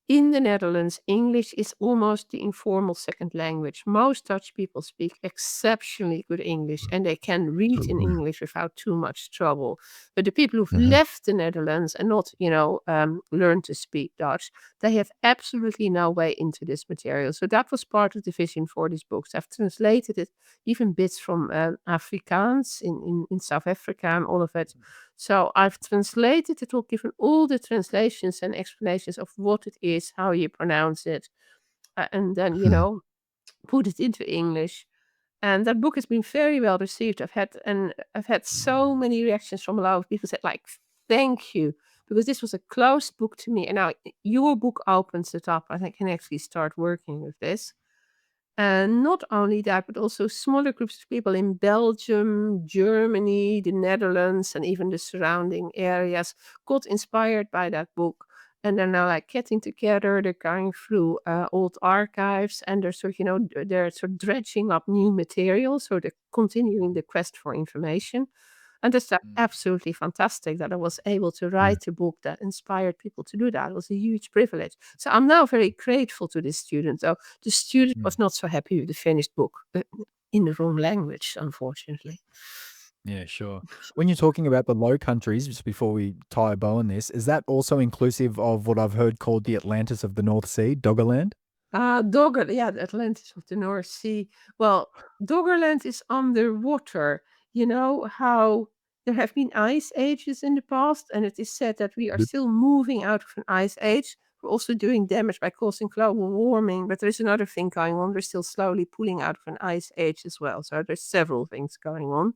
in the Netherlands, English is almost the informal second language. Most Dutch people speak exceptionally good English and they can read in English without too much trouble. But the people who've left the Netherlands and not, learned to speak Dutch, they have absolutely no way into this material. So that was part of the vision for these books. I've translated it, even bits from Afrikaans in South Africa and all of it. So I've translated it all, given all the translations and explanations of what it is, how you pronounce it, and then, put it into English. And that book has been very well received. I've had so many reactions from a lot of people said like, thank you, because this was a closed book to me. And now your book opens it up. I think I can actually start working with this. And not only that, but also smaller groups of people in Belgium, Germany, the Netherlands, and even the surrounding areas got inspired by that book. And they're now like getting together, they're going through old archives, and they're they're sort of dredging up new material. So they're continuing the quest for information. And that's absolutely fantastic that I was able to write a book that inspired people to do that. It was a huge privilege. So I'm now very grateful to this student. So the student was not so happy with the finished book, but in the wrong language, unfortunately. Yeah, sure. When you're talking about the Low Countries, just before we tie a bow on this, is that also inclusive of what I've heard called the Atlantis of the North Sea, Doggerland? Dogger, yeah, the Atlantis of the North Sea. Well, Doggerland is underwater. You know how there have been ice ages in the past, and it is said that we are still moving out of an ice age. We're also doing damage by causing global warming, but there is another thing going on. We're still slowly pulling out of an ice age as well. So there's several things going on.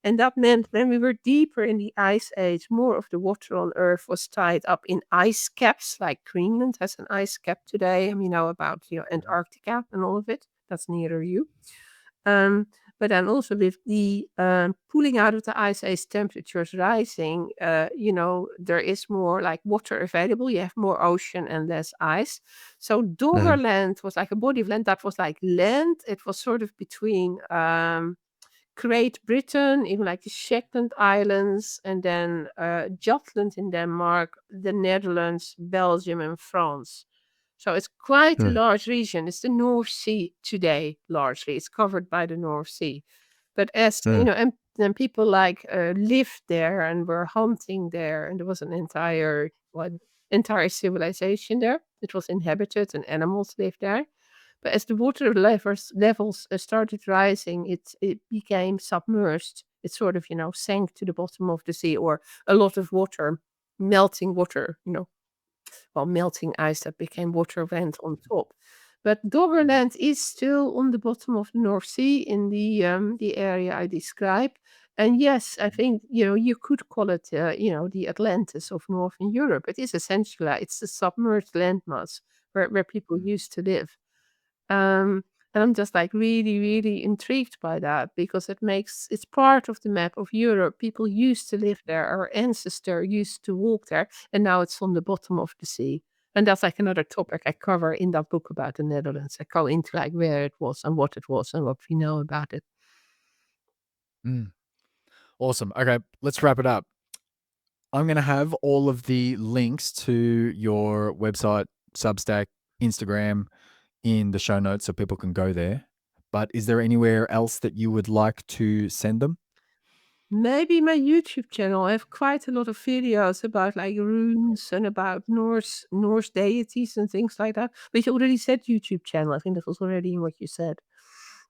And that meant when we were deeper in the ice age, more of the water on Earth was tied up in ice caps, like Greenland has an ice cap today. And we know about Antarctica and all of it. That's nearer you. Um, but then also with the pulling out of the ice age, temperatures rising, there is more like water available. You have more ocean and less ice. So Doggerland was like a body of land that was like land. It was sort of between Great Britain, even like the Shetland Islands, and then Jutland in Denmark, the Netherlands, Belgium, and France. So it's quite a large region. It's the North Sea today, largely. It's covered by the North Sea. But as and then people like lived there and were hunting there, and there was an entire civilization there. It was inhabited, and animals lived there. But as the water levels started rising, it became submerged. It sort of, sank to the bottom of the sea, or a lot of water, melting water, melting ice that became water went on top. But Doggerland is still on the bottom of the North Sea in the area I described. And yes, I think you could call it the Atlantis of Northern Europe. It is essentially it's the submerged landmass where people used to live. And I'm just like really, really intrigued by that because it's part of the map of Europe. People used to live there, our ancestor used to walk there, and now it's on the bottom of the sea. And that's like another topic I cover in that book about the Netherlands. I go into like where it was and what we know about it. Awesome. Okay, let's wrap it up. I'm going to have all of the links to your website Substack, Instagram in the show notes so people can go there. But is there anywhere else that you would like to send them? Maybe my YouTube channel. I have quite a lot of videos about like runes and about Norse deities and things like that. But you already said YouTube channel. I think that was already in what you said.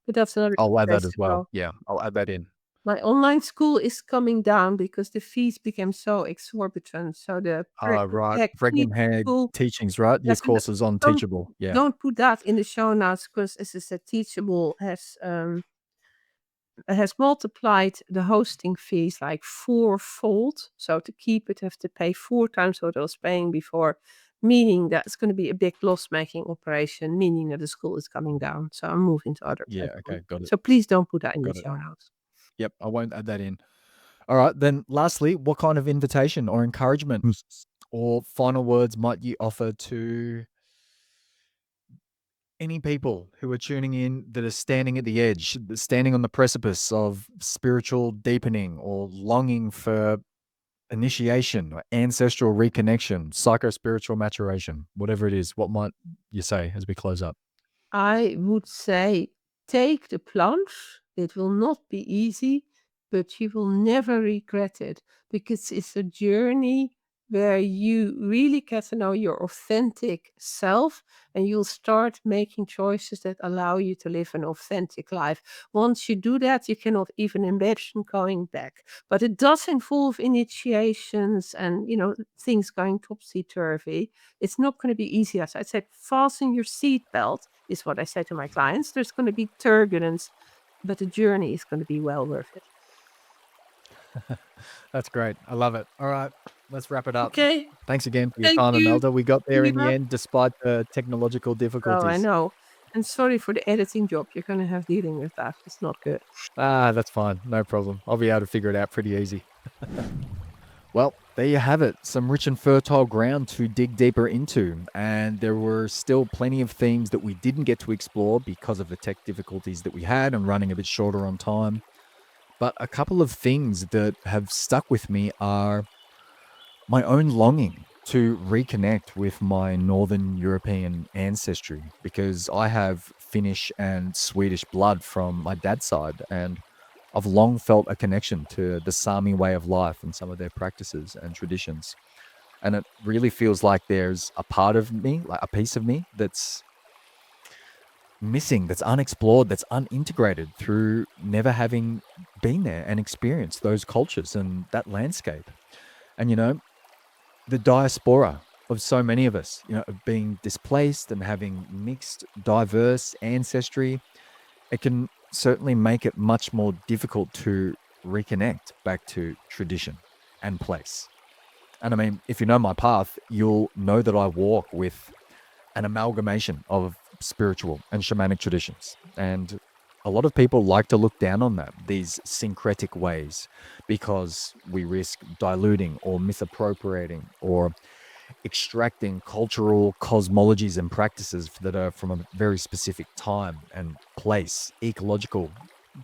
But that's another I'll add place that as to well. go. Yeah, I'll add that in. My online school is coming down because the fees became so exorbitant. So the Right. Teach Hag school, teachings, right? Your yes, and courses on don't Teachable. Yeah. don't put that in the show notes because, as I said, Teachable has multiplied the hosting fees like fourfold. So to keep it, have to pay 4 times what I was paying before, meaning that it's going to be a big loss-making operation, meaning that the school is coming down. So I'm moving to other Yeah. platforms. Okay. Got it. So please don't put that in the Got it. show notes. Yep. I won't add that in. All right. Then, lastly, what kind of invitation or encouragement or final words might you offer to any people who are tuning in that are standing at the edge, standing on the precipice of spiritual deepening or longing for initiation or ancestral reconnection, psycho spiritual maturation, whatever it is? What might you say as we close up? I would say take the plunge. It will not be easy, but you will never regret it because it's a journey where you really get to know your authentic self and you'll start making choices that allow you to live an authentic life. Once you do that, you cannot even imagine going back. But it does involve initiations and, things going topsy-turvy. It's not going to be easy. As I said, fasten your seatbelt is what I say to my clients. There's going to be turbulence, but the journey is going to be well worth it. That's great. I love it. All right, let's wrap it up. Okay. Thanks again for your Thank time, you. Imelda. We got there in the Eva. end despite the technological Oh, I difficulties. know. And sorry for the editing job you're going to have dealing with that. It's not good. That's fine. No problem. I'll be able to figure it out pretty easy. Well, there you have it. Some rich and fertile ground to dig deeper into. And there were still plenty of themes that we didn't get to explore because of the tech difficulties that we had and running a bit shorter on time. But a couple of things that have stuck with me are my own longing to reconnect with my Northern European ancestry because I have Finnish and Swedish blood from my dad's side, and I've long felt a connection to the Sami way of life and some of their practices and traditions. And it really feels like there's a part of me, like a piece of me, that's missing, that's unexplored, that's unintegrated through never having been there and experienced those cultures and that landscape. And the diaspora of so many of us, of being displaced and having mixed, diverse ancestry, it can certainly make it much more difficult to reconnect back to tradition and place. And I mean, if you know my path, you'll know that I walk with an amalgamation of spiritual and shamanic traditions. And a lot of people like to look down on that, these syncretic ways, because we risk diluting or misappropriating or extracting cultural cosmologies and practices that are from a very specific time and place, ecological,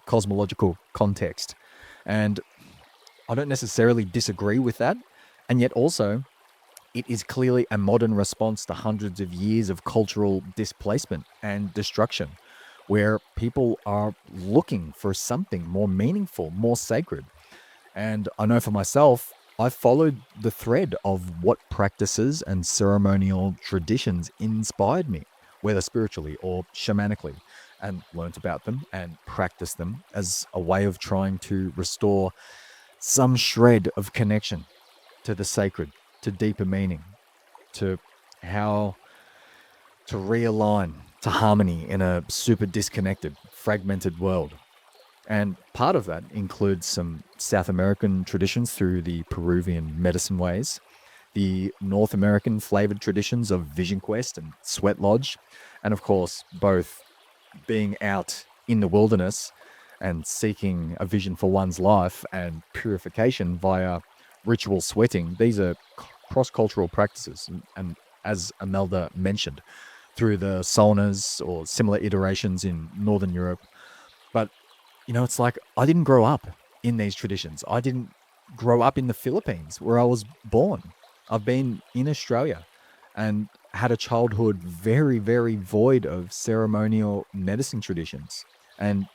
cosmological context. And I don't necessarily disagree with that. And yet also, it is clearly a modern response to hundreds of years of cultural displacement and destruction, where people are looking for something more meaningful, more sacred. And I know for myself, I followed the thread of what practices and ceremonial traditions inspired me, whether spiritually or shamanically, and learnt about them and practiced them as a way of trying to restore some shred of connection to the sacred, to deeper meaning, to how to realign to harmony in a super disconnected, fragmented world. And part of that includes some South American traditions through the Peruvian medicine ways, the North American flavored traditions of Vision Quest and Sweat Lodge, and of course, both being out in the wilderness and seeking a vision for one's life and purification via ritual sweating. These are cross cultural practices. And as Imelda mentioned, through the saunas or similar iterations in Northern Europe. But it's like I didn't grow up in these traditions. I didn't grow up in the Philippines where I was born. I've been in Australia, and had a childhood very, very void of ceremonial medicine traditions. And,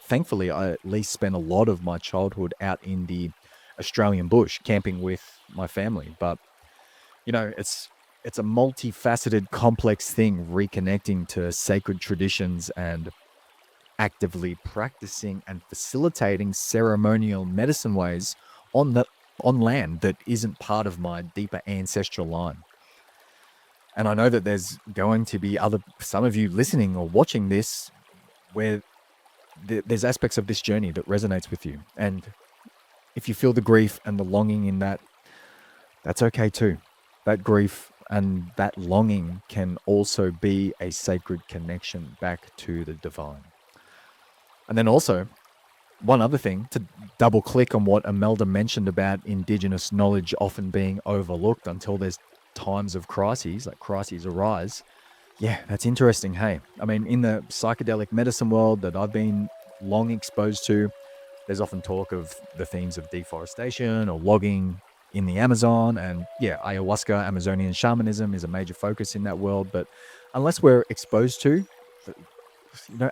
thankfully, I at least spent a lot of my childhood out in the Australian bush camping with my family. But, it's a multifaceted, complex thing reconnecting to sacred traditions and actively practicing and facilitating ceremonial medicine ways on the on land that isn't part of my deeper ancestral line. And I know that there's going to be some of you listening or watching this where there's aspects of this journey that resonates with you. And if you feel the grief and the longing in that, that's okay too. That grief and that longing can also be a sacred connection back to the divine. And then also, one other thing to double click on what Imelda mentioned about Indigenous knowledge often being overlooked until there's times of crises, like crises arise. Yeah, that's interesting. Hey, I mean, in the psychedelic medicine world that I've been long exposed to, there's often talk of the themes of deforestation or logging in the Amazon. And yeah, ayahuasca, Amazonian shamanism is a major focus in that world. But unless we're exposed to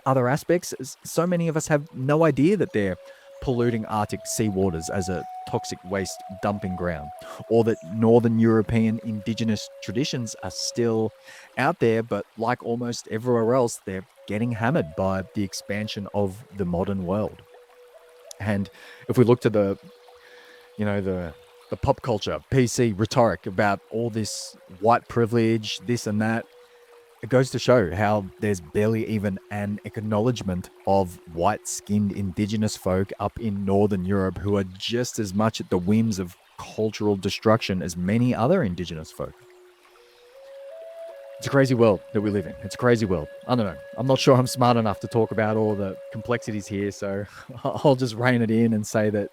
other aspects, so many of us have no idea that they're polluting Arctic seawaters as a toxic waste dumping ground, or that Northern European indigenous traditions are still out there, but like almost everywhere else, they're getting hammered by the expansion of the modern world. And if we look to the pop culture, PC rhetoric about all this white privilege, this and that, it goes to show how there's barely even an acknowledgement of white-skinned indigenous folk up in Northern Europe who are just as much at the whims of cultural destruction as many other indigenous folk. It's a crazy world that we live in. It's a crazy world. I don't know. I'm not sure I'm smart enough to talk about all the complexities here, so I'll just rein it in and say that,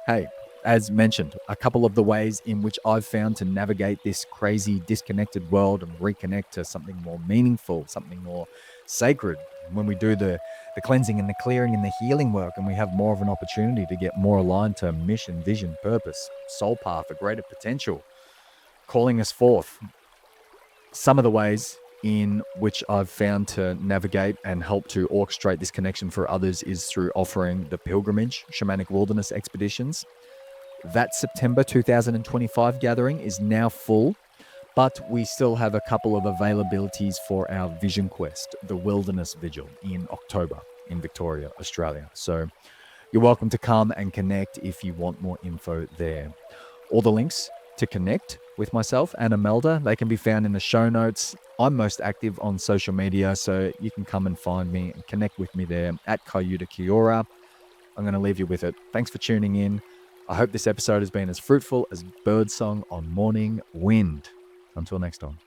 hey, as mentioned, a couple of the ways in which I've found to navigate this crazy, disconnected world and reconnect to something more meaningful, something more sacred. When we do the cleansing and the clearing and the healing work, and we have more of an opportunity to get more aligned to mission, vision, purpose, soul path, a greater potential, calling us forth. Some of the ways in which I've found to navigate and help to orchestrate this connection for others is through offering the pilgrimage, shamanic wilderness expeditions. That September 2025 gathering is now full, but we still have a couple of availabilities for our Vision Quest, the Wilderness Vigil, in October in Victoria, Australia. So you're welcome to come and connect if you want more info there. All the links to connect with myself and Imelda, they can be found in the show notes. I'm most active on social media, so you can come and find me and connect with me there at Kayuta Kiora. I'm going to leave you with it. Thanks for tuning in. I hope this episode has been as fruitful as birdsong on morning wind. Until next time.